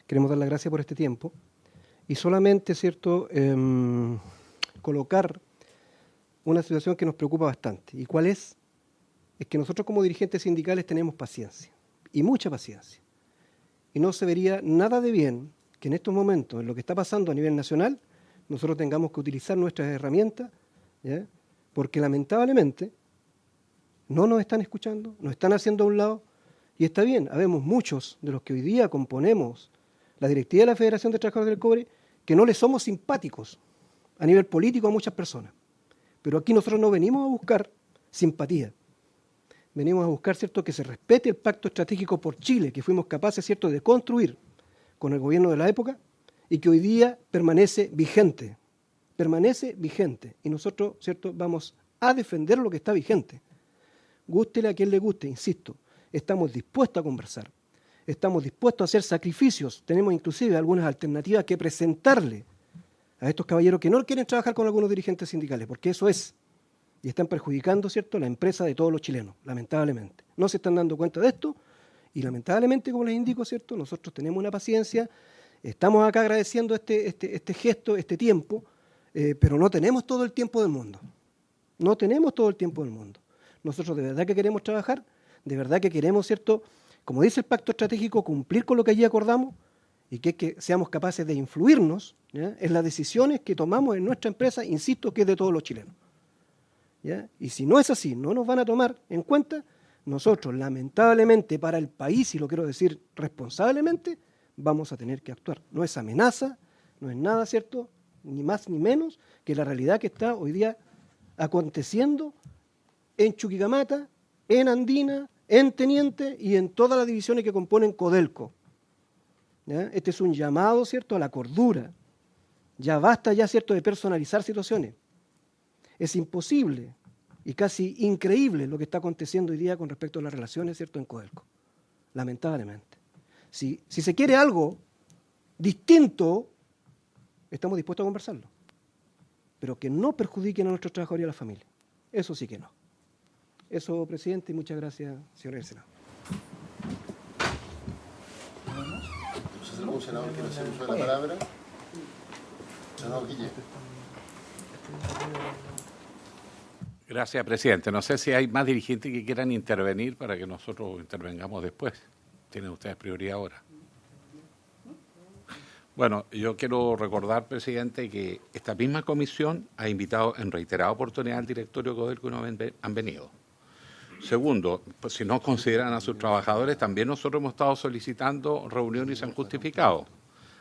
queremos dar las gracias por este tiempo y solamente, ¿cierto?, colocar una situación que nos preocupa bastante. ¿Y cuál es? Es que nosotros como dirigentes sindicales tenemos paciencia, y mucha paciencia. Y no se vería nada de bien que en estos momentos, en lo que está pasando a nivel nacional, nosotros tengamos que utilizar nuestras herramientas, ¿ya?, porque lamentablemente no nos están escuchando, nos están haciendo a un lado, y está bien, habemos muchos de los que hoy día componemos la directiva de la Federación de Trabajadores del Cobre que no le somos simpáticos a nivel político a muchas personas. Pero aquí nosotros no venimos a buscar simpatía, venimos a buscar, ¿cierto?, que se respete el pacto estratégico por Chile, que fuimos capaces, ¿cierto?, de construir con el gobierno de la época y que hoy día permanece vigente, y nosotros, ¿cierto?, vamos a defender lo que está vigente. Gústele a quien le guste, insisto, estamos dispuestos a conversar, estamos dispuestos a hacer sacrificios, tenemos inclusive algunas alternativas que presentarle a estos caballeros que no quieren trabajar con algunos dirigentes sindicales, porque eso es, y están perjudicando, ¿cierto?, la empresa de todos los chilenos, lamentablemente. No se están dando cuenta de esto, y lamentablemente, como les indico, ¿cierto?, nosotros tenemos una paciencia, estamos acá agradeciendo este gesto, este tiempo, pero no tenemos todo el tiempo del mundo. No tenemos todo el tiempo del mundo. Nosotros de verdad que queremos trabajar, de verdad que queremos, ¿cierto?, como dice el pacto estratégico, cumplir con lo que allí acordamos y que seamos capaces de influirnos, ¿ya?, en las decisiones que tomamos en nuestra empresa, insisto, que es de todos los chilenos, ¿ya? Y si no es así, no nos van a tomar en cuenta, nosotros, lamentablemente, para el país, y lo quiero decir responsablemente, vamos a tener que actuar. No es amenaza, no es nada, ¿cierto?, ni más ni menos que la realidad que está hoy día aconteciendo en Chuquicamata, en Andina, en Teniente y en todas las divisiones que componen Codelco, ¿ya? Este es un llamado, ¿cierto?, a la cordura. Ya basta ya, ¿cierto?, de personalizar situaciones. Es imposible y casi increíble lo que está aconteciendo hoy día con respecto a las relaciones, ¿cierto?, en Codelco, lamentablemente. Si se quiere algo distinto, estamos dispuestos a conversarlo, pero que no perjudiquen a nuestros trabajadores y a la familia. Eso sí que no. Eso, presidente, y muchas gracias, señor del Senado. ¿Algún senador quiere hacer uso de la palabra? Senador Guille. Gracias, presidente. No sé si hay más dirigentes que quieran intervenir para que nosotros intervengamos después. Tienen ustedes prioridad ahora. Bueno, yo quiero recordar, presidente, que esta misma comisión ha invitado en reiterada oportunidad al directorio Codelco y no han venido. Segundo, pues si no consideran a sus trabajadores, también nosotros hemos estado solicitando reuniones y se han justificado.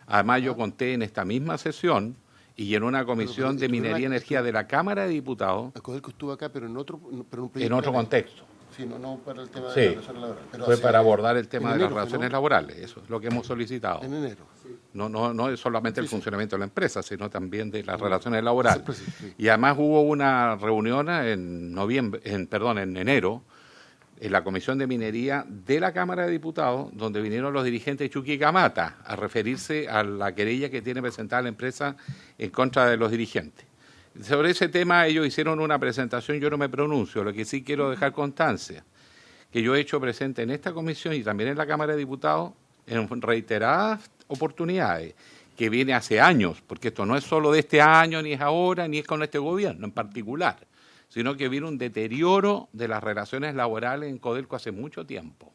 Además, yo conté en esta misma sesión y en una comisión de minería y energía de la Cámara de Diputados. El Codelco estuvo acá, pero en otro contexto. Sí, no para el tema Sí, de las relaciones laborales. Pero fue para abordar el tema de las enero, relaciones laborales. Eso es lo que hemos solicitado. En enero. No es solamente el funcionamiento de la empresa, sino también de las relaciones Sí, laborales. sí. Y además hubo una reunión en enero, en la Comisión de Minería de la Cámara de Diputados, donde vinieron los dirigentes de Chuquicamata a referirse a la querella que tiene presentada la empresa en contra de los dirigentes. Sobre ese tema ellos hicieron una presentación, yo no me pronuncio, lo que sí quiero dejar constancia, que yo he hecho presente en esta comisión y también en la Cámara de Diputados en reiteradas oportunidades, que viene hace años, porque esto no es solo de este año, ni es ahora, ni es con este gobierno en particular, sino que viene un deterioro de las relaciones laborales en Codelco hace mucho tiempo.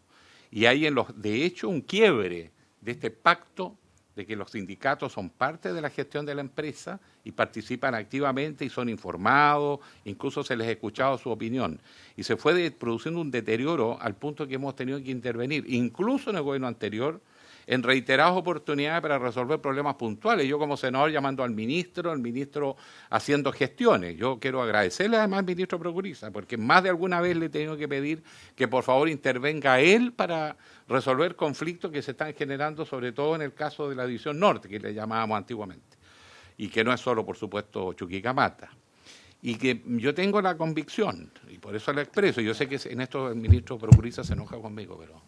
Y hay de hecho un quiebre de este pacto de que los sindicatos son parte de la gestión de la empresa y participan activamente y son informados, incluso se les ha escuchado su opinión. Y se fue produciendo un deterioro al punto que hemos tenido que intervenir, incluso en el gobierno anterior, en reiteradas oportunidades para resolver problemas puntuales. Yo como senador llamando al ministro haciendo gestiones. Yo quiero agradecerle además al ministro Procuriza, porque más de alguna vez le he tenido que pedir que por favor intervenga él para resolver conflictos que se están generando, sobre todo en el caso de la División Norte, que le llamábamos antiguamente, y que no es solo, por supuesto, Chuquicamata. Y que yo tengo la convicción, y por eso la expreso, yo sé que en esto el ministro Procuriza se enoja conmigo, pero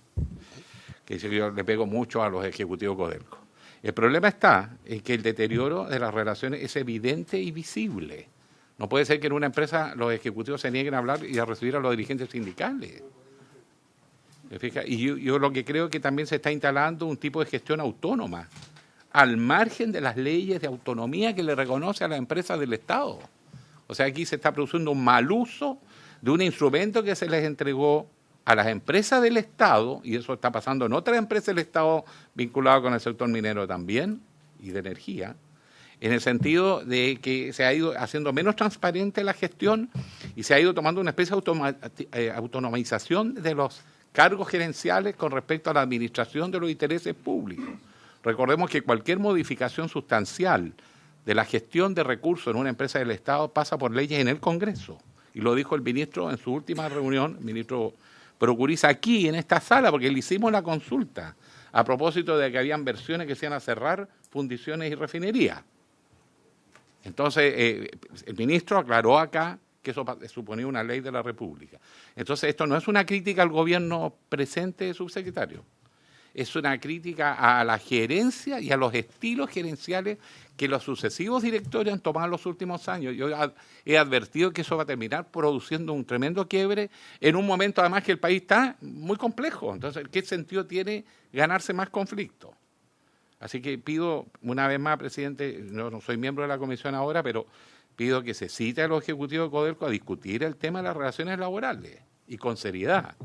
que dice que yo le pego mucho a los ejecutivos Codelco. El problema está en que el deterioro de las relaciones es evidente y visible. No puede ser que en una empresa los ejecutivos se nieguen a hablar y a recibir a los dirigentes sindicales. ¿Me fija? Y yo lo que creo es que también se está instalando un tipo de gestión autónoma, al margen de las leyes de autonomía que le reconoce a las empresas del Estado. O sea, aquí se está produciendo un mal uso de un instrumento que se les entregó a las empresas del Estado, y eso está pasando en otras empresas del Estado vinculadas con el sector minero también, y de energía, en el sentido de que se ha ido haciendo menos transparente la gestión y se ha ido tomando una especie de autonomización de los cargos gerenciales con respecto a la administración de los intereses públicos. Recordemos que cualquier modificación sustancial de la gestión de recursos en una empresa del Estado pasa por leyes en el Congreso, y lo dijo el ministro en su última reunión, el ministro Procuriza, aquí en esta sala, porque le hicimos la consulta a propósito de que habían versiones que se iban a cerrar fundiciones y refinerías. Entonces, el ministro aclaró acá que eso suponía una ley de la República. Entonces, esto no es una crítica al gobierno presente, subsecretario, es una crítica a la gerencia y a los estilos gerenciales que los sucesivos directores han tomado en los últimos años. Yo he advertido que eso va a terminar produciendo un tremendo quiebre en un momento además que el país está muy complejo. Entonces, ¿qué sentido tiene ganarse más conflictos? Así que pido una vez más, presidente, no soy miembro de la comisión ahora, pero pido que se cite a los ejecutivos de Codelco a discutir el tema de las relaciones laborales y con seriedad.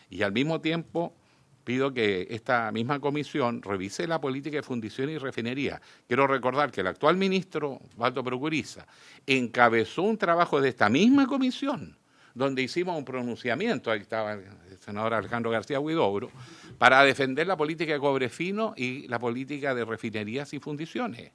Y al mismo tiempo pido que esta misma comisión revise la política de fundición y refinería. Quiero recordar que el actual ministro, Waldo Procuriza, encabezó un trabajo de esta misma comisión, donde hicimos un pronunciamiento, ahí estaba el senador Alejandro García Huidobro, para defender la política de cobre fino y la política de refinerías y fundiciones.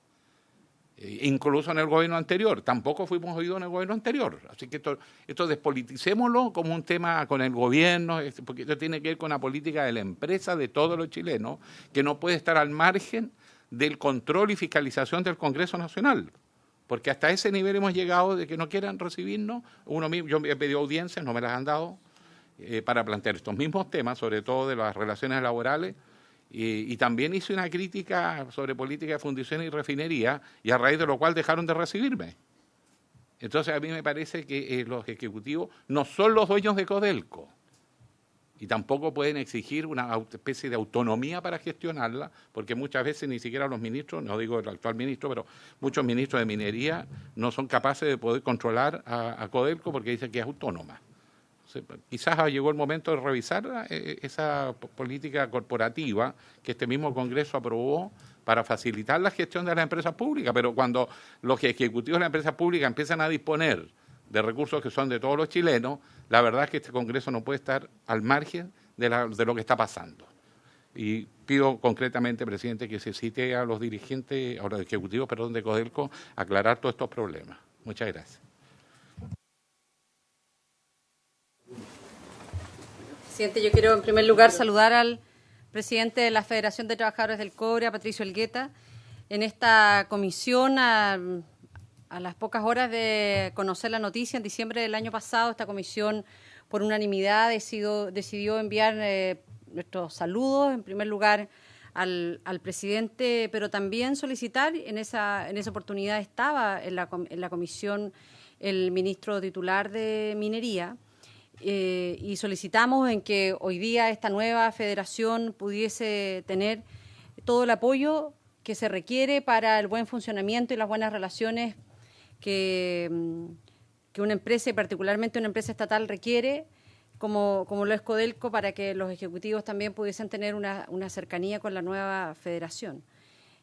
Incluso en el gobierno anterior, tampoco fuimos oídos en el gobierno anterior. Así que esto despoliticémoslo como un tema con el gobierno, porque esto tiene que ver con la política de la empresa, de todos los chilenos, que no puede estar al margen del control y fiscalización del Congreso Nacional. Porque hasta ese nivel hemos llegado de que no quieran recibirnos. Yo he pedido audiencias, no me las han dado, para plantear estos mismos temas, sobre todo de las relaciones laborales. Y también hice una crítica sobre política de fundición y refinería, y a raíz de lo cual dejaron de recibirme. Entonces a mí me parece que los ejecutivos no son los dueños de Codelco. Y tampoco pueden exigir una especie de autonomía para gestionarla, porque muchas veces ni siquiera los ministros, no digo el actual ministro, pero muchos ministros de minería no son capaces de poder controlar a Codelco porque dicen que es autónoma. Quizás llegó el momento de revisar esa política corporativa que este mismo Congreso aprobó para facilitar la gestión de las empresas públicas, pero cuando los ejecutivos de las empresas públicas empiezan a disponer de recursos que son de todos los chilenos, la verdad es que este Congreso no puede estar al margen de lo que está pasando. Y pido concretamente, presidente, que se cite a los dirigentes, a los ejecutivos, perdón, de Codelco, a aclarar todos estos problemas. Muchas gracias. Presidente, yo quiero en primer lugar saludar al presidente de la Federación de Trabajadores del Cobre, a Patricio Elgueta, en esta comisión. A las pocas horas de conocer la noticia, en diciembre del año pasado, esta comisión, por unanimidad, decidió enviar nuestros saludos, en primer lugar, al presidente, pero también solicitar, en esa oportunidad estaba en la comisión el ministro titular de Minería, y solicitamos en que hoy día esta nueva federación pudiese tener todo el apoyo que se requiere para el buen funcionamiento y las buenas relaciones que una empresa, y particularmente una empresa estatal, requiere, como lo es Codelco, para que los ejecutivos también pudiesen tener una cercanía con la nueva federación.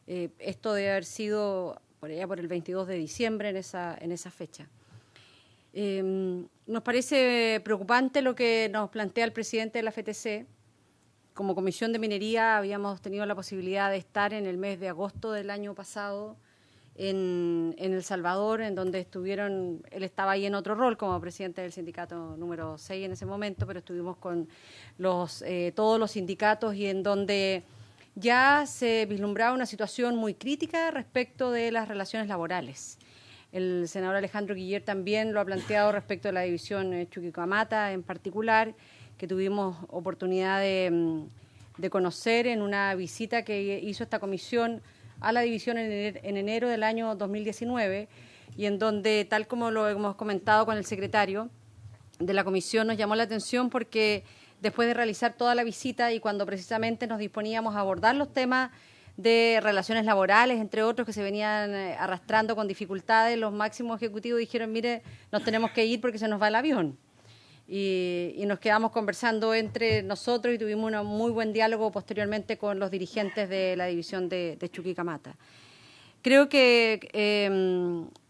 Esto debe haber sido por allá por el 22 de diciembre, en esa fecha. Nos parece preocupante lo que nos plantea el presidente de la FTC. Como Comisión de Minería habíamos tenido la posibilidad de estar en el mes de agosto del año pasado en El Salvador, en donde él estaba ahí en otro rol como presidente del sindicato número 6 en ese momento, pero estuvimos con todos los sindicatos, y en donde ya se vislumbraba una situación muy crítica respecto de las relaciones laborales. El senador Alejandro Guiller también lo ha planteado respecto de la división Chuquicamata en particular, que tuvimos oportunidad de conocer en una visita que hizo esta comisión a la división en enero del año 2019, y en donde, tal como lo hemos comentado con el secretario de la comisión, nos llamó la atención porque después de realizar toda la visita y cuando precisamente nos disponíamos a abordar los temas de relaciones laborales, entre otros, que se venían arrastrando con dificultades, los máximos ejecutivos dijeron: mire, nos tenemos que ir porque se nos va el avión. Y nos quedamos conversando entre nosotros y tuvimos un muy buen diálogo posteriormente con los dirigentes de la división de Chuquicamata. Creo que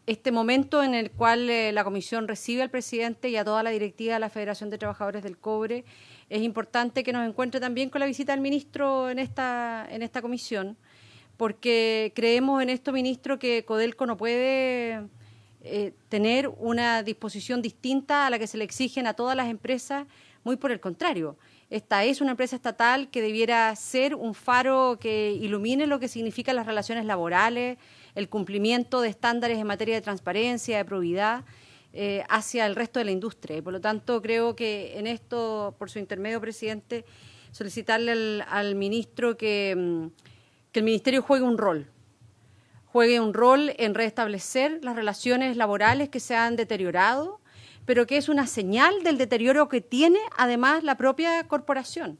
este momento en el cual la comisión recibe al presidente y a toda la directiva de la Federación de Trabajadores del Cobre, es importante que nos encuentre también con la visita del ministro en esta comisión, porque creemos en esto, ministro, que Codelco no puede tener una disposición distinta a la que se le exigen a todas las empresas, muy por el contrario. Esta es una empresa estatal que debiera ser un faro que ilumine lo que significan las relaciones laborales, el cumplimiento de estándares en materia de transparencia, de probidad, hacia el resto de la industria. Y por lo tanto, creo que en esto, por su intermedio, presidente, solicitarle al ministro que el ministerio juegue un rol en restablecer las relaciones laborales que se han deteriorado, pero que es una señal del deterioro que tiene además la propia corporación.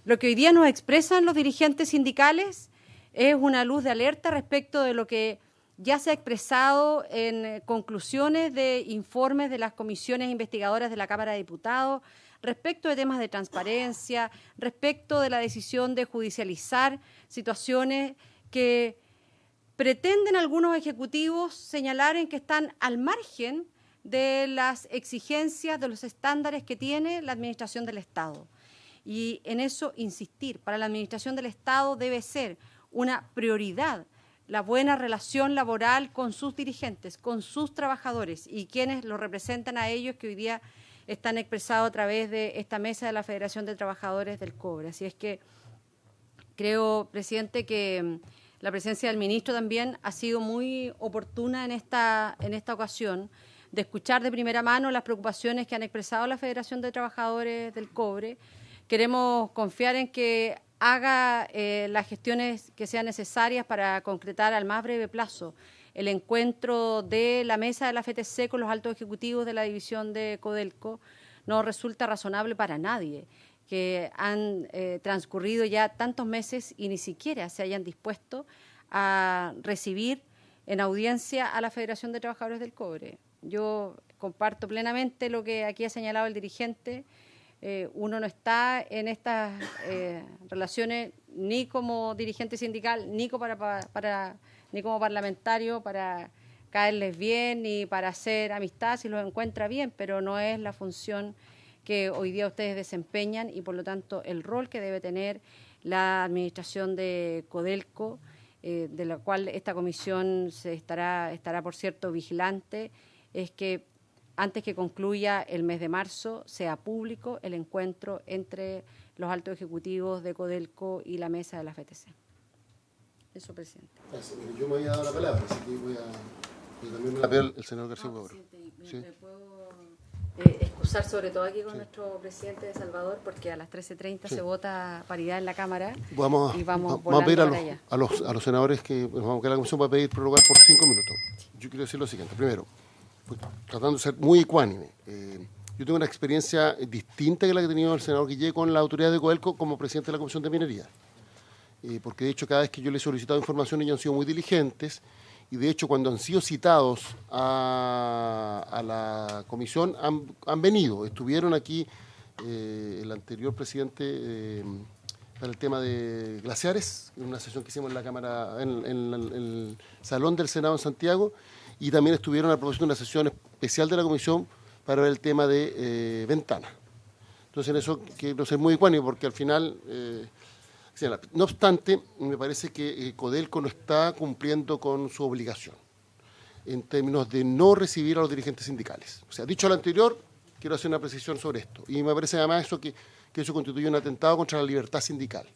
Lo que hoy día nos expresan los dirigentes sindicales es una luz de alerta respecto de lo que ya se ha expresado en conclusiones de informes de las comisiones investigadoras de la Cámara de Diputados, respecto de temas de transparencia, respecto de la decisión de judicializar situaciones que pretenden algunos ejecutivos señalar en que están al margen de las exigencias, de los estándares que tiene la Administración del Estado. Y en eso insistir, para la Administración del Estado debe ser una prioridad la buena relación laboral con sus dirigentes, con sus trabajadores y quienes los representan a ellos, que hoy día están expresados a través de esta mesa de la Federación de Trabajadores del Cobre. Así es que creo, presidente, que la presencia del ministro también ha sido muy oportuna en esta ocasión, de escuchar de primera mano las preocupaciones que han expresado la Federación de Trabajadores del Cobre. Queremos confiar en que haga las gestiones que sean necesarias para concretar al más breve plazo el encuentro de la mesa de la FTC con los altos ejecutivos de la división de Codelco. no resulta razonable para nadie que han transcurrido ya tantos meses y ni siquiera se hayan dispuesto a recibir en audiencia a la Federación de Trabajadores del Cobre. Yo comparto plenamente lo que aquí ha señalado el dirigente. Uno no está en estas relaciones ni como dirigente sindical, ni como parlamentario para caerles bien ni para hacer amistad si los encuentra bien, pero no es la función que hoy día ustedes desempeñan y por lo tanto el rol que debe tener la administración de Codelco, de la cual esta comisión estará por cierto vigilante, es que antes que concluya el mes de marzo sea público el encuentro entre los altos ejecutivos de Codelco y la mesa de la FTC. Eso, presidente. Gracias. Yo me había dado la palabra, así que yo también me la pido el senador García Huidobro. ¿Sí? ¿Me puedo excusar sobre todo aquí con nuestro presidente de Salvador? Porque a las 13:30 se vota paridad en la Cámara vamos a pedir a los senadores que la comisión va a pedir prorrogar por 5 minutos. Yo quiero decir lo siguiente. Primero, pues, tratando de ser muy ecuánime, yo tengo una experiencia distinta que la que ha tenido el senador Guillé con la autoridad de Codelco como presidente de la Comisión de Minería. Porque de hecho cada vez que yo les he solicitado información ellos han sido muy diligentes y de hecho cuando han sido citados a la comisión han venido, estuvieron aquí el anterior presidente para el tema de glaciares, en una sesión que hicimos en la Cámara, en el Salón del Senado en Santiago, y también estuvieron a propósito de una sesión especial de la comisión para ver el tema de ventanas. Entonces en eso quiero ser muy ecuánime porque al final... no obstante, me parece que Codelco no está cumpliendo con su obligación en términos de no recibir a los dirigentes sindicales. O sea, dicho lo anterior, quiero hacer una precisión sobre esto. Y me parece además que eso constituye un atentado contra la libertad sindical.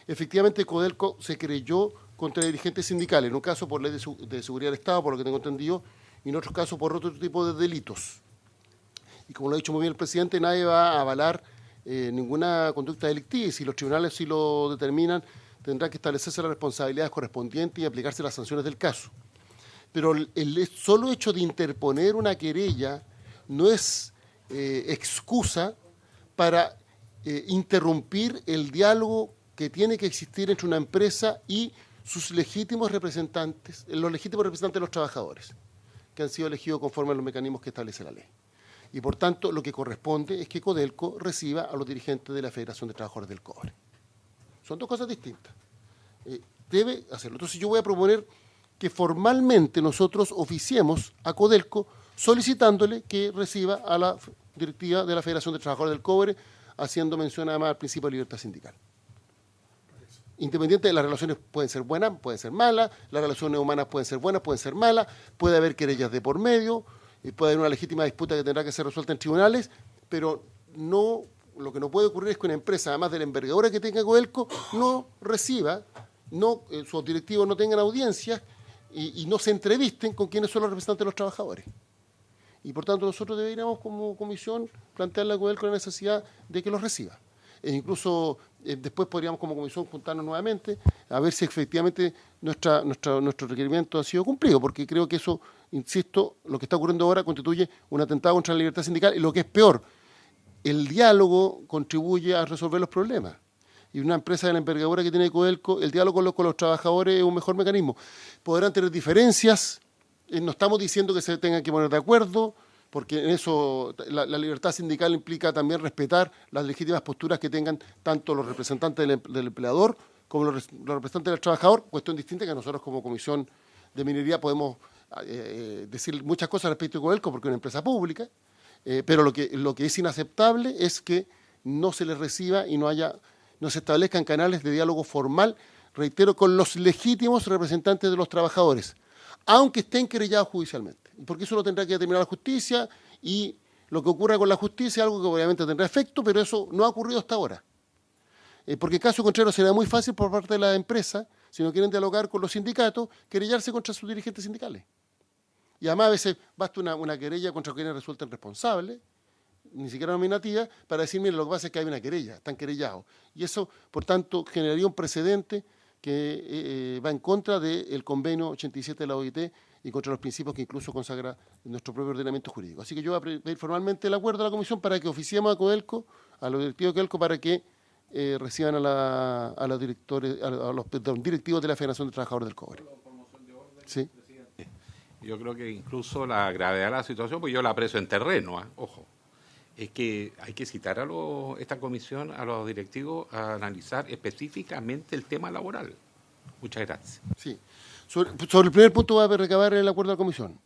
Efectivamente, Codelco se creyó contra dirigentes sindicales, en un caso por ley de seguridad del Estado, por lo que tengo entendido, y en otros casos por otro tipo de delitos. Y como lo ha dicho muy bien el presidente, nadie va a avalar ninguna conducta delictiva, y si los tribunales sí lo determinan, tendrán que establecerse las responsabilidades correspondientes y aplicarse las sanciones del caso. Pero el solo hecho de interponer una querella no es excusa para interrumpir el diálogo que tiene que existir entre una empresa y sus legítimos representantes, los legítimos representantes de los trabajadores, que han sido elegidos conforme a los mecanismos que establece la ley. Y por tanto, lo que corresponde es que Codelco reciba a los dirigentes de la Federación de Trabajadores del Cobre. Son dos cosas distintas. Debe hacerlo. Entonces yo voy a proponer que formalmente nosotros oficiemos a Codelco solicitándole que reciba a la directiva de la Federación de Trabajadores del Cobre, haciendo mención además al principio de libertad sindical. Independiente de las relaciones pueden ser buenas, pueden ser malas, las relaciones humanas pueden ser buenas, pueden ser malas, puede haber querellas de por medio, puede haber una legítima disputa que tendrá que ser resuelta en tribunales, pero no, lo que no puede ocurrir es que una empresa, además de la envergadura que tenga Codelco, no reciba, sus directivos no tengan audiencias y no se entrevisten con quienes son los representantes de los trabajadores. Y por tanto nosotros deberíamos como comisión plantearle a Codelco la necesidad de que los reciba. E incluso después podríamos como comisión juntarnos nuevamente a ver si efectivamente nuestro requerimiento ha sido cumplido, porque creo que eso, insisto, lo que está ocurriendo ahora constituye un atentado contra la libertad sindical y lo que es peor, el diálogo contribuye a resolver los problemas. Y una empresa de la envergadura que tiene Codelco, el diálogo con los trabajadores es un mejor mecanismo. Podrán tener diferencias, no estamos diciendo que se tengan que poner de acuerdo, porque en eso la libertad sindical implica también respetar las legítimas posturas que tengan tanto los representantes del empleador como los representantes del trabajador, cuestión distinta que nosotros como Comisión de Minería podemos decir muchas cosas respecto a Codelco porque es una empresa pública, pero lo que es inaceptable es que no se les reciba y no se establezcan canales de diálogo formal, reitero, con los legítimos representantes de los trabajadores, aunque estén querellados judicialmente. Porque eso lo tendrá que determinar la justicia y lo que ocurra con la justicia es algo que obviamente tendrá efecto, pero eso no ha ocurrido hasta ahora. Porque en caso contrario será muy fácil por parte de la empresa, si no quieren dialogar con los sindicatos, querellarse contra sus dirigentes sindicales. Y además a veces basta una querella contra quienes resulten responsables, ni siquiera nominativa, para decir, mire, lo que pasa es que hay una querella, están querellados. Y eso, por tanto, generaría un precedente que va en contra del convenio 87 de la OIT y contra los principios que incluso consagra nuestro propio ordenamiento jurídico. Así que yo voy a pedir formalmente el acuerdo a la comisión para que oficiemos a Codelco, a los directivos de Codelco, para que reciban a los directivos de la Federación de Trabajadores del Cobre. Sí. Yo creo que incluso la gravedad de la situación, pues yo la aprecio en terreno, ojo, es que hay que citar a esta comisión, a los directivos, a analizar específicamente el tema laboral. Muchas gracias. Sí. Sobre el primer punto va a recabar el acuerdo de la comisión.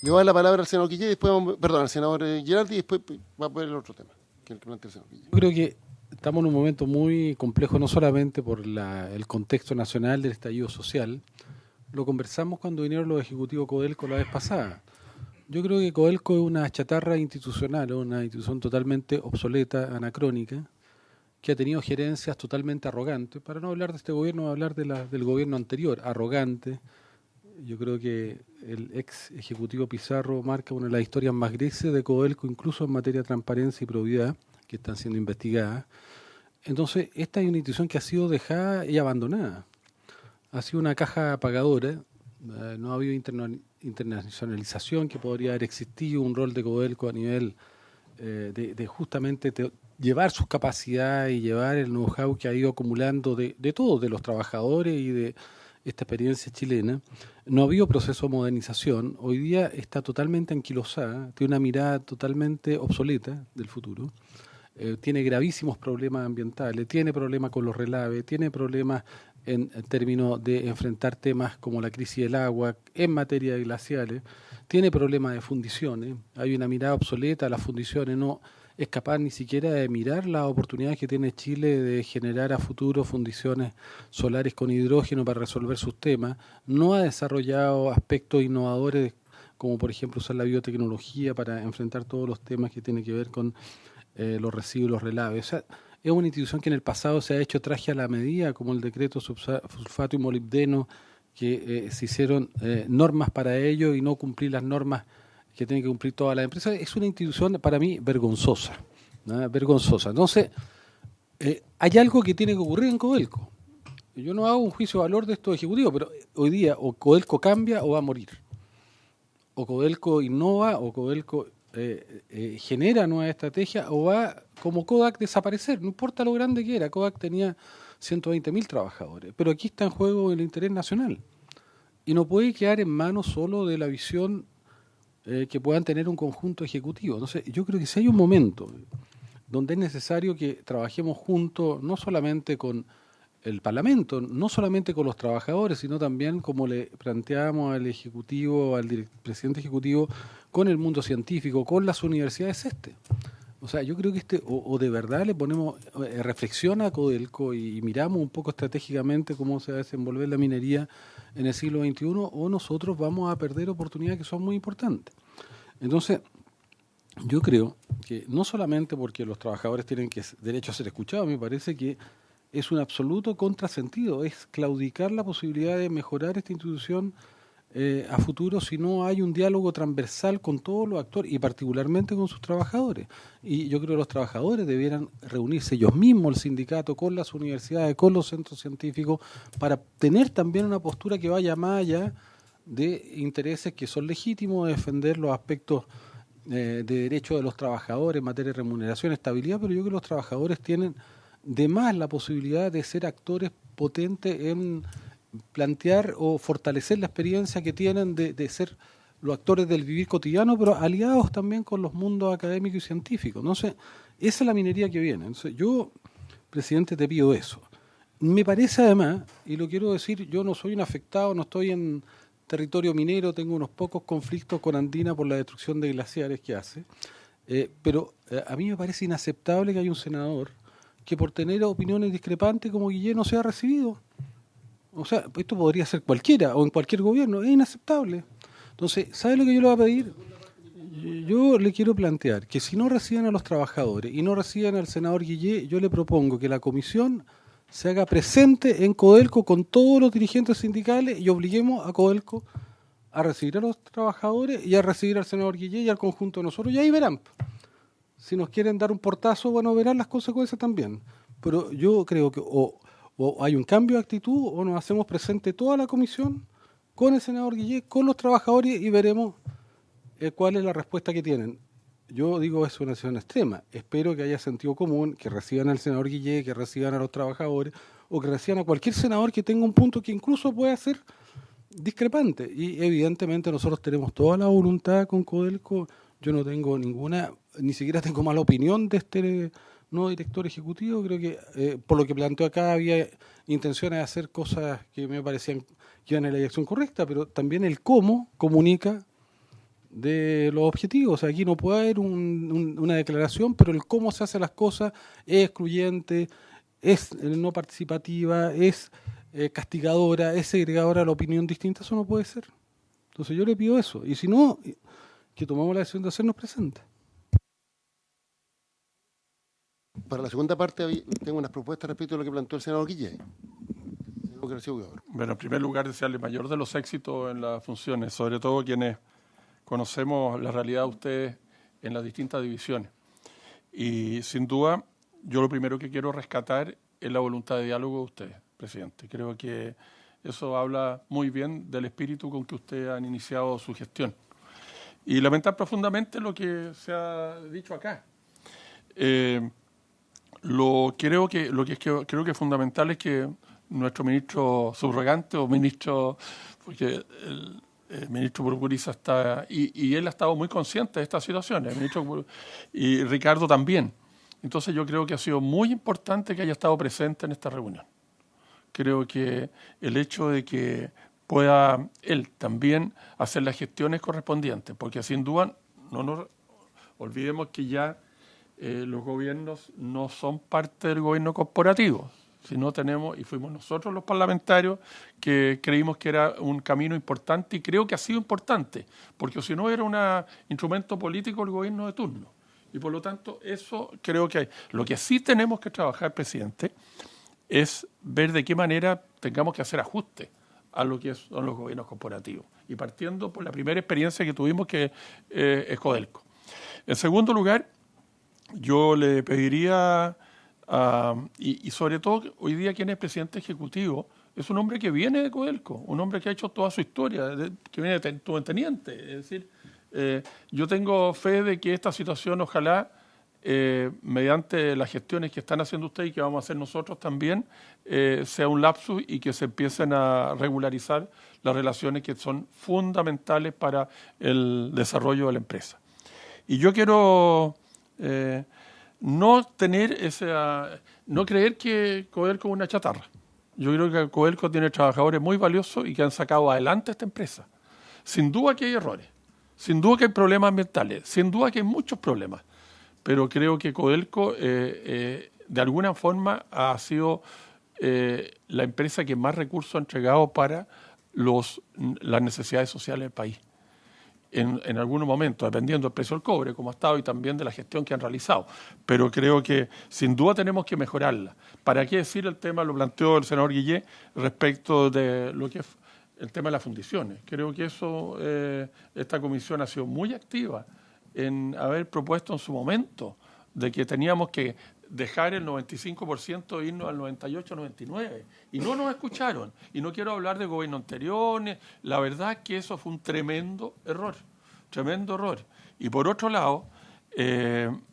Le voy a dar la palabra al senador Guillé, al senador Girardi, y después va a ver el otro tema. Que plantea el senador Guillé. Yo creo que estamos en un momento muy complejo, no solamente por el contexto nacional del estallido social. Lo conversamos cuando vinieron los ejecutivos Codelco la vez pasada. Yo creo que Codelco es una chatarra institucional, una institución totalmente obsoleta, anacrónica, que ha tenido gerencias totalmente arrogantes. Para no hablar de este gobierno, voy a hablar del gobierno anterior, arrogante. Yo creo que el ex ejecutivo Pizarro marca una de las historias más grises de Codelco, incluso en materia de transparencia y probidad, que están siendo investigadas. Entonces, esta es una institución que ha sido dejada y abandonada. Ha sido una caja pagadora, no ha habido internacionalización que podría haber existido, un rol de Codelco a nivel de justamente llevar sus capacidades y llevar el know-how que ha ido acumulando de todos, de los trabajadores y de esta experiencia chilena. No ha habido proceso de modernización, hoy día está totalmente anquilosada, tiene una mirada totalmente obsoleta del futuro. Tiene gravísimos problemas ambientales, tiene problemas con los relaves, tiene problemas en términos de enfrentar temas como la crisis del agua, en materia de glaciares, tiene problemas de fundiciones, hay una mirada obsoleta, las fundiciones no es capaz ni siquiera de mirar las oportunidades que tiene Chile de generar a futuro fundiciones solares con hidrógeno para resolver sus temas, no ha desarrollado aspectos innovadores como por ejemplo usar la biotecnología para enfrentar todos los temas que tienen que ver con los residuos, los relaves. O sea, es una institución que en el pasado se ha hecho traje a la medida, como el decreto sulfato y molibdeno, que se hicieron normas para ello y no cumplir las normas que tienen que cumplir todas las empresas. Es una institución para mí vergonzosa, ¿no? Vergonzosa. Entonces, hay algo que tiene que ocurrir en Codelco. Yo no hago un juicio de valor de estos ejecutivos, pero hoy día o Codelco cambia o va a morir. O Codelco innova o Codelco genera nueva estrategia o va, como Kodak, desaparecer. No importa lo grande que era. Kodak tenía 120.000 trabajadores. Pero aquí está en juego el interés nacional. Y no puede quedar en manos solo de la visión que puedan tener un conjunto ejecutivo. Entonces, yo creo que si hay un momento donde es necesario que trabajemos juntos, no solamente con el Parlamento, no solamente con los trabajadores, sino también, como le planteábamos al Ejecutivo, al presidente Ejecutivo, con el mundo científico, con las universidades O sea, yo creo que o de verdad le ponemos reflexión a Codelco y miramos un poco estratégicamente cómo se va a desenvolver la minería en el siglo XXI, o nosotros vamos a perder oportunidades que son muy importantes. Entonces, yo creo que no solamente porque los trabajadores tienen derecho a ser escuchados, me parece que es un absoluto contrasentido, es claudicar la posibilidad de mejorar esta institución a futuro si no hay un diálogo transversal con todos los actores y particularmente con sus trabajadores. Y yo creo que los trabajadores debieran reunirse ellos mismos, el sindicato, con las universidades, con los centros científicos, para tener también una postura que vaya más allá de intereses que son legítimos, de defender los aspectos de derechos de los trabajadores en materia de remuneración, estabilidad, pero yo creo que los trabajadores tienen de más la posibilidad de ser actores potentes en plantear o fortalecer la experiencia que tienen de ser los actores del vivir cotidiano, pero aliados también con los mundos académicos y científicos. Entonces, esa es la minería que viene. Entonces, yo, presidente, te pido eso. Me parece además, y lo quiero decir, yo no soy un afectado, no estoy en territorio minero, tengo unos pocos conflictos con Andina por la destrucción de glaciares que hace, pero a mí me parece inaceptable que haya un senador que por tener opiniones discrepantes como Guillén no sea recibido. O sea, esto podría ser cualquiera o en cualquier gobierno, es inaceptable. Entonces, ¿sabe lo que yo le voy a pedir? Yo le quiero plantear que si no reciben a los trabajadores y no reciben al senador Guillén, yo le propongo que la comisión se haga presente en Codelco con todos los dirigentes sindicales y obliguemos a Codelco a recibir a los trabajadores y a recibir al senador Guillén y al conjunto de nosotros. Y ahí verán. Si nos quieren dar un portazo, bueno, verán las consecuencias también. Pero yo creo que o hay un cambio de actitud o nos hacemos presente toda la comisión con el senador Guillé, con los trabajadores y veremos cuál es la respuesta que tienen. Yo digo, es una decisión extrema. Espero que haya sentido común, que reciban al senador Guillé, que reciban a los trabajadores o que reciban a cualquier senador que tenga un punto que incluso pueda ser discrepante. Y evidentemente nosotros tenemos toda la voluntad con Codelco. Yo no tengo ninguna, ni siquiera tengo mala opinión de este nuevo director ejecutivo. Creo que por lo que planteó acá había intenciones de hacer cosas que me parecían que iban en la dirección correcta, pero también el cómo comunica de los objetivos. O sea, aquí no puede haber una declaración, pero el cómo se hacen las cosas es excluyente, es no participativa, es castigadora, es segregadora a la opinión distinta. Eso no puede ser. Entonces yo le pido eso. Y si no, que tomamos la decisión de hacernos presentes. Para la segunda parte tengo unas propuestas respecto a lo que planteó el senador Guillé. Bueno, en primer lugar, desearle mayor de los éxitos en las funciones, sobre todo quienes conocemos la realidad de ustedes en las distintas divisiones. Y sin duda, yo lo primero que quiero rescatar es la voluntad de diálogo de ustedes, presidente. Creo que eso habla muy bien del espíritu con que ustedes han iniciado su gestión. Y lamentar profundamente lo que se ha dicho acá. Creo que es fundamental es que nuestro ministro subrogante o ministro, porque el ministro Burguriza está, y él ha estado muy consciente de estas situaciones, el ministro, y Ricardo también. Entonces yo creo que ha sido muy importante que haya estado presente en esta reunión. Creo que el hecho de que pueda él también hacer las gestiones correspondientes, porque sin duda no nos olvidemos que ya los gobiernos no son parte del gobierno corporativo, sino tenemos, y fuimos nosotros los parlamentarios que creímos que era un camino importante, y creo que ha sido importante, porque si no era un instrumento político el gobierno de turno. Y por lo tanto, eso creo que hay. Lo que sí tenemos que trabajar, presidente, es ver de qué manera tengamos que hacer ajustes a lo que son los gobiernos corporativos. Y partiendo por la primera experiencia que tuvimos, que es Codelco. En segundo lugar, yo le pediría, y sobre todo hoy día quien es presidente ejecutivo, es un hombre que viene de Codelco, un hombre que ha hecho toda su historia, que viene de teniente. Es decir, yo tengo fe de que esta situación, ojalá, mediante las gestiones que están haciendo ustedes y que vamos a hacer nosotros también, sea un lapsus y que se empiecen a regularizar las relaciones que son fundamentales para el desarrollo de la empresa. Y yo quiero no creer que Codelco es una chatarra. Yo creo que Codelco tiene trabajadores muy valiosos y que han sacado adelante esta empresa. Sin duda que hay errores, sin duda que hay problemas ambientales, sin duda que hay muchos problemas, pero creo que Codelco de alguna forma ha sido la empresa que más recursos ha entregado para las necesidades sociales del país. En algunos momentos, dependiendo del precio del cobre, como ha estado, y también de la gestión que han realizado. Pero creo que sin duda tenemos que mejorarla. ¿Para qué decir el tema, lo planteó el senador Guillé, respecto de lo que es el tema de las fundiciones? Creo que eso, esta comisión ha sido muy activa en haber propuesto en su momento de que teníamos que dejar el 95% e irnos al 98-99%. Y no nos escucharon. Y no quiero hablar de gobierno anteriores. La verdad es que eso fue un tremendo error. Tremendo error. Y por otro lado,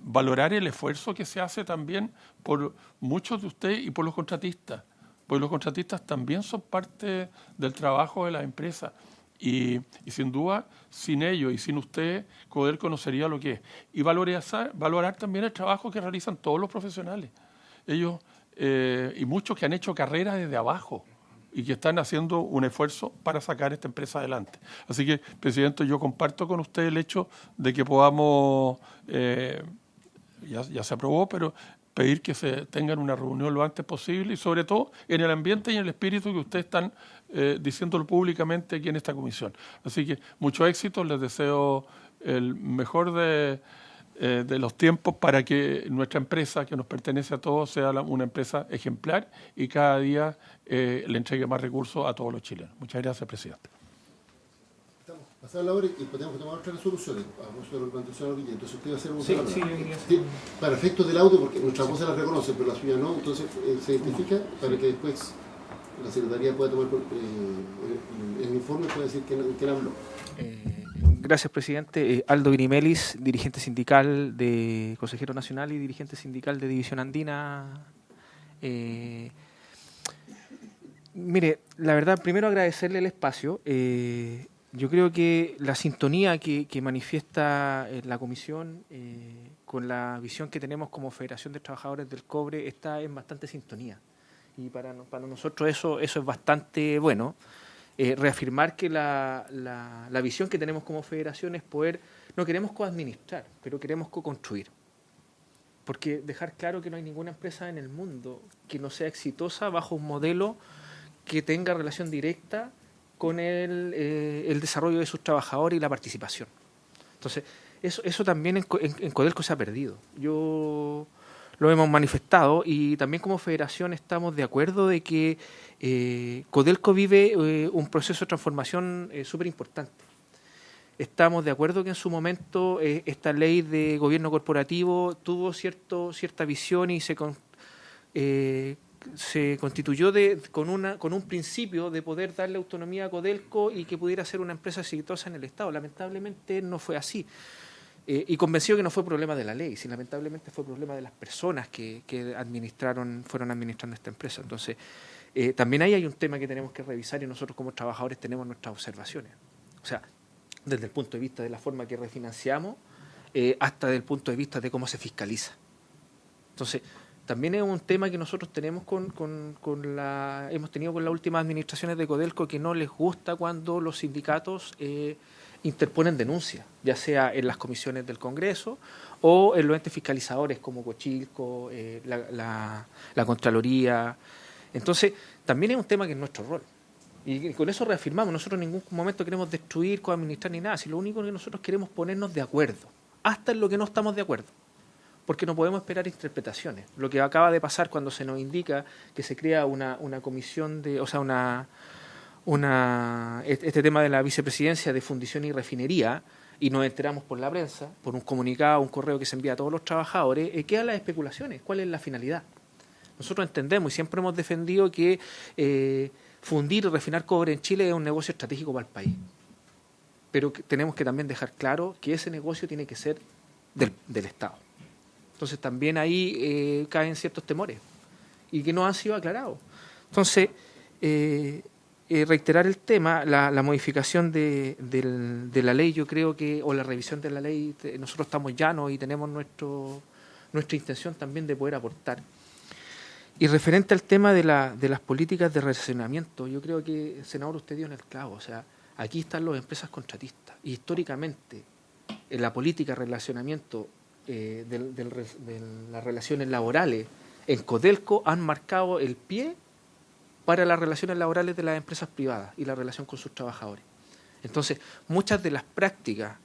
valorar el esfuerzo que se hace también por muchos de ustedes y por los contratistas. Porque los contratistas también son parte del trabajo de las empresas. Y sin duda, sin ellos y sin ustedes, Codelco no sería lo que es. Y valorar también el trabajo que realizan todos los profesionales. Ellos, y muchos que han hecho carrera desde abajo y que están haciendo un esfuerzo para sacar esta empresa adelante. Así que, presidente, yo comparto con usted el hecho de que podamos, ya se aprobó, pero pedir que se tengan una reunión lo antes posible y sobre todo en el ambiente y en el espíritu que ustedes están diciéndolo públicamente aquí en esta comisión. Así que mucho éxito, les deseo el mejor de los tiempos para que nuestra empresa, que nos pertenece a todos, sea una empresa ejemplar y cada día le entregue más recursos a todos los chilenos. Muchas gracias, presidente. Pasar la hora y podemos tomar otras resoluciones. A lo planteó el entonces usted va a hacer un para efectos del audio, porque nuestras voces las reconocen, pero la suya no, entonces se identifica para que después la Secretaría pueda tomar el informe, puede decir quién habló. Gracias, presidente. Aldo Grimelis, dirigente sindical de Consejero Nacional y dirigente sindical de División Andina. Mire, la verdad, primero agradecerle el espacio. Yo creo que la sintonía que manifiesta la comisión con la visión que tenemos como Federación de Trabajadores del Cobre está en bastante sintonía. Y para nosotros eso es bastante bueno. Reafirmar que la visión que tenemos como federación es poder, no queremos coadministrar, pero queremos co-construir. Porque dejar claro que no hay ninguna empresa en el mundo que no sea exitosa bajo un modelo que tenga relación directa con el desarrollo de sus trabajadores y la participación. Entonces, eso también en Codelco se ha perdido. Yo lo hemos manifestado y también como federación estamos de acuerdo de que Codelco vive un proceso de transformación súper importante. Estamos de acuerdo que en su momento esta ley de gobierno corporativo tuvo cierta visión y se constituyó con un principio de poder darle autonomía a Codelco y que pudiera ser una empresa exitosa en el Estado. Lamentablemente no fue así. Y convencido que no fue problema de la ley, sino lamentablemente fue problema de las personas que fueron administrando esta empresa. Entonces, también ahí hay un tema que tenemos que revisar y nosotros como trabajadores tenemos nuestras observaciones. O sea, desde el punto de vista de la forma que refinanciamos hasta desde el punto de vista de cómo se fiscaliza. Entonces, también es un tema que nosotros tenemos hemos tenido con las últimas administraciones de Codelco, que no les gusta cuando los sindicatos interponen denuncias, ya sea en las comisiones del Congreso o en los entes fiscalizadores como Cochilco, la Contraloría. Entonces, también es un tema que es nuestro rol. Y con eso reafirmamos, nosotros en ningún momento queremos destruir, coadministrar ni nada, sino lo único que nosotros queremos ponernos de acuerdo, hasta en lo que no estamos de acuerdo, porque no podemos esperar interpretaciones. Lo que acaba de pasar cuando se nos indica que se crea una comisión este tema de la vicepresidencia de fundición y refinería, y nos enteramos por la prensa, por un comunicado, un correo que se envía a todos los trabajadores, quedan las especulaciones. ¿Cuál es la finalidad? Nosotros entendemos y siempre hemos defendido que fundir y refinar cobre en Chile es un negocio estratégico para el país. Pero tenemos que también dejar claro que ese negocio tiene que ser del Estado. Entonces también ahí caen ciertos temores y que no han sido aclarados. Entonces, reiterar el tema, la modificación de la ley, yo creo que, o la revisión de la ley, nosotros estamos llanos y tenemos nuestra intención también de poder aportar. Y referente al tema de las políticas de relacionamiento, yo creo que, senador, usted dio en el clavo. O sea, aquí están las empresas contratistas. Y históricamente, en la política de relacionamiento de las relaciones laborales en Codelco han marcado el pie para las relaciones laborales de las empresas privadas y la relación con sus trabajadores. Entonces, muchas de las prácticas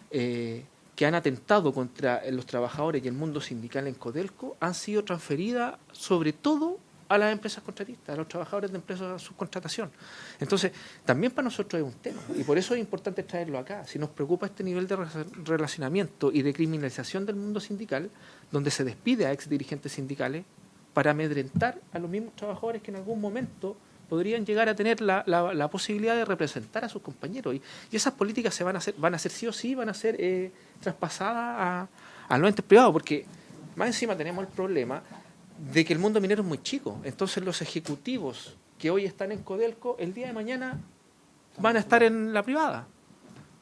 que han atentado contra los trabajadores y el mundo sindical en Codelco han sido transferidas sobre todo a las empresas contratistas, a los trabajadores de empresas de subcontratación. Entonces, también para nosotros es un tema, y por eso es importante traerlo acá. Si nos preocupa este nivel de relacionamiento y de criminalización del mundo sindical, donde se despide a ex dirigentes sindicales para amedrentar a los mismos trabajadores que en algún momento podrían llegar a tener la posibilidad de representar a sus compañeros. Y esas políticas van a ser sí o sí, van a ser traspasadas a los entes privados, porque más encima tenemos el problema de que el mundo minero es muy chico. Entonces los ejecutivos que hoy están en Codelco, el día de mañana van a estar en la privada.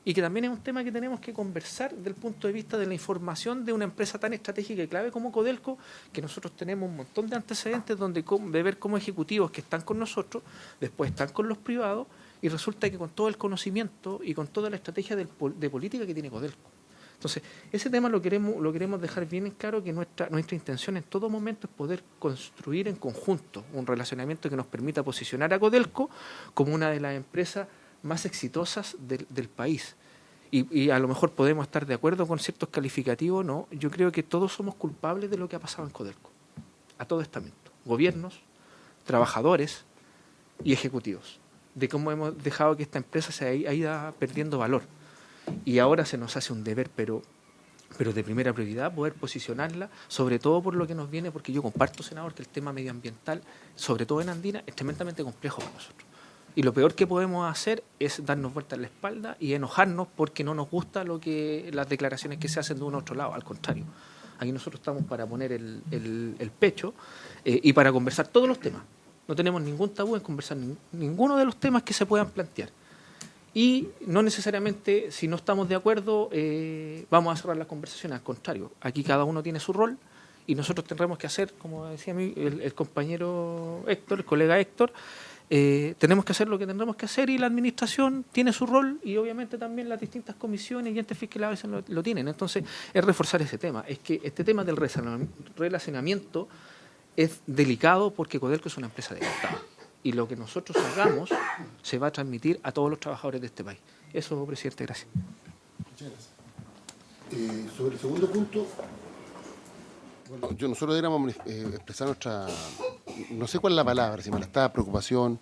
Y que también es un tema que tenemos que conversar desde el punto de vista de la información de una empresa tan estratégica y clave como Codelco, que nosotros tenemos un montón de antecedentes de ver cómo ejecutivos que están con nosotros, después están con los privados, y resulta que con todo el conocimiento y con toda la estrategia de política que tiene Codelco. Entonces, ese tema lo queremos dejar bien en claro, que nuestra intención en todo momento es poder construir en conjunto un relacionamiento que nos permita posicionar a Codelco como una de las empresas más exitosas del país. Y a lo mejor podemos estar de acuerdo con ciertos calificativos, ¿no? Yo creo que todos somos culpables de lo que ha pasado en Codelco, a todo estamento, gobiernos, trabajadores y ejecutivos, de cómo hemos dejado que esta empresa se haya ido perdiendo valor. Y ahora se nos hace un deber, pero pero de primera prioridad poder posicionarla, sobre todo por lo que nos viene, porque yo comparto, senador, que el tema medioambiental, sobre todo en Andina, es tremendamente complejo para nosotros. Y lo peor que podemos hacer es darnos vuelta en la espalda y enojarnos porque no nos gusta las declaraciones que se hacen de un otro lado. Al contrario, aquí nosotros estamos para poner el pecho y para conversar todos los temas. No tenemos ningún tabú en conversar ninguno de los temas que se puedan plantear. Y no necesariamente, si no estamos de acuerdo, vamos a cerrar las conversaciones. Al contrario, aquí cada uno tiene su rol y nosotros tendremos que hacer, como decía el compañero Héctor, el colega Héctor, tenemos que hacer lo que tendremos que hacer y la administración tiene su rol y obviamente también las distintas comisiones y entes fiscales a veces lo tienen. Entonces, es reforzar ese tema. Es que este tema del relacionamiento es delicado porque Codelco es una empresa del Estado. Y lo que nosotros hagamos se va a transmitir a todos los trabajadores de este país. Eso, presidente, gracias. Muchas gracias. Sobre el segundo punto, bueno, nosotros deberíamos expresar nuestra, no sé cuál es la palabra, si malestar, preocupación,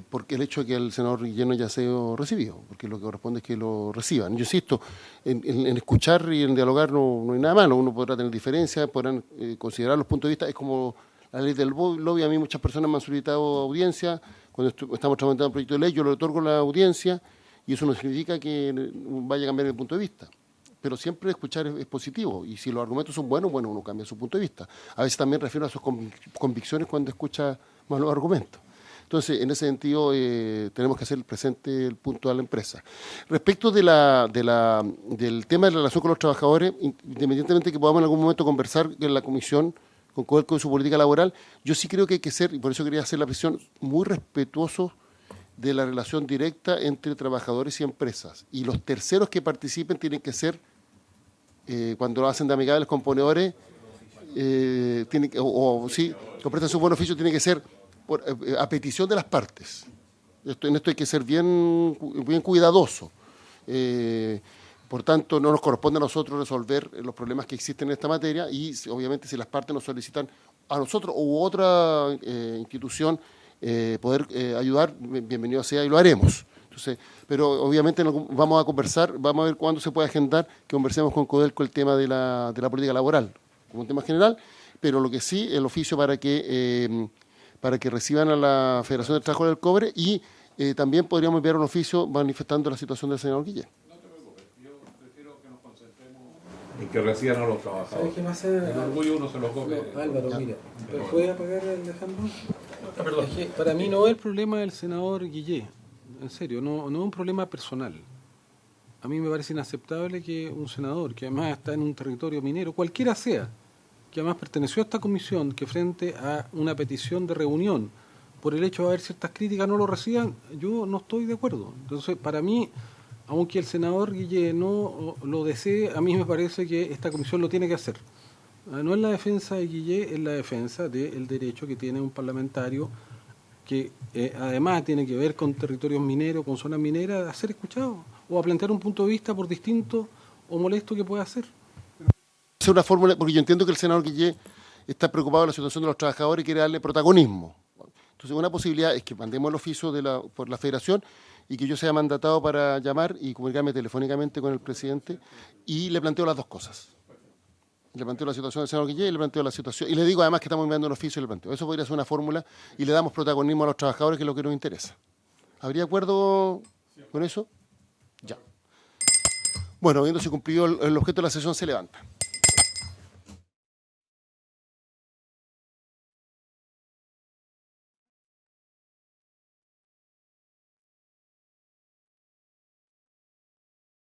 porque el hecho de que el senador Guillén ya sea recibido, porque lo que corresponde es que lo reciban. Yo insisto, en escuchar y en dialogar no hay nada malo, uno podrá tener diferencias, podrán considerar los puntos de vista, es como la ley del lobby. A mí muchas personas me han solicitado audiencia, cuando estamos tramitando un proyecto de ley, yo le otorgo la audiencia y eso no significa que vaya a cambiar el punto de vista. Pero siempre escuchar es positivo y si los argumentos son buenos, bueno, uno cambia su punto de vista. A veces también refiero a sus convicciones cuando escucha más los argumentos. Entonces, en ese sentido, tenemos que hacer presente el punto de la empresa. Respecto del tema de la relación con los trabajadores, independientemente que podamos en algún momento conversar en la comisión con Codelco de su política laboral, yo sí creo que hay que ser, y por eso quería hacer la presión, muy respetuosos de la relación directa entre trabajadores y empresas. Y los terceros que participen tienen que ser, cuando lo hacen de amigables componedores, tienen que, o prestan su buen oficio, tiene que ser a petición de las partes. En esto hay que ser bien cuidadoso. Por tanto, no nos corresponde a nosotros resolver los problemas que existen en esta materia y obviamente si las partes nos solicitan a nosotros u otra institución poder ayudar, bienvenido sea y lo haremos. Entonces, pero obviamente vamos a conversar, vamos a ver cuándo se puede agendar que conversemos con Codelco el tema de la política laboral, como un tema general, pero lo que sí, el oficio para que reciban a la Federación del Trabajo del Cobre y también podríamos enviar un oficio manifestando la situación del senador Guillén. Y que reciban a los trabajadores. ¿Sabes qué pasa? El orgullo uno se lo come. Álvaro, mira, ¿puede apagar Alejandro? Es que para mí no es el problema del senador Guillén, en serio, no es un problema personal. A mí me parece inaceptable que un senador, que además está en un territorio minero, cualquiera sea, que además perteneció a esta comisión, que frente a una petición de reunión, por el hecho de haber ciertas críticas, no lo reciban, yo no estoy de acuerdo. Entonces, para mí, aunque el senador Guillén no lo desee, a mí me parece que esta comisión lo tiene que hacer. No es la defensa de Guillén, es la defensa del derecho que tiene un parlamentario que además tiene que ver con territorios mineros, con zonas mineras, a ser escuchado o a plantear un punto de vista por distinto o molesto que pueda ser. Es una fórmula, porque yo entiendo que el senador Guillén está preocupado de la situación de los trabajadores y quiere darle protagonismo. Entonces, una posibilidad es que mandemos el oficio por la federación y que yo sea mandatado para llamar y comunicarme telefónicamente con el presidente y le planteo las dos cosas. Le planteo la situación del senador Guillén y le planteo la situación. Y le digo además que estamos enviando el oficio y le planteo. Eso podría ser una fórmula y le damos protagonismo a los trabajadores, que es lo que nos interesa. ¿Habría acuerdo con eso? Ya. Bueno, habiéndose cumplido el objeto de la sesión, se levanta.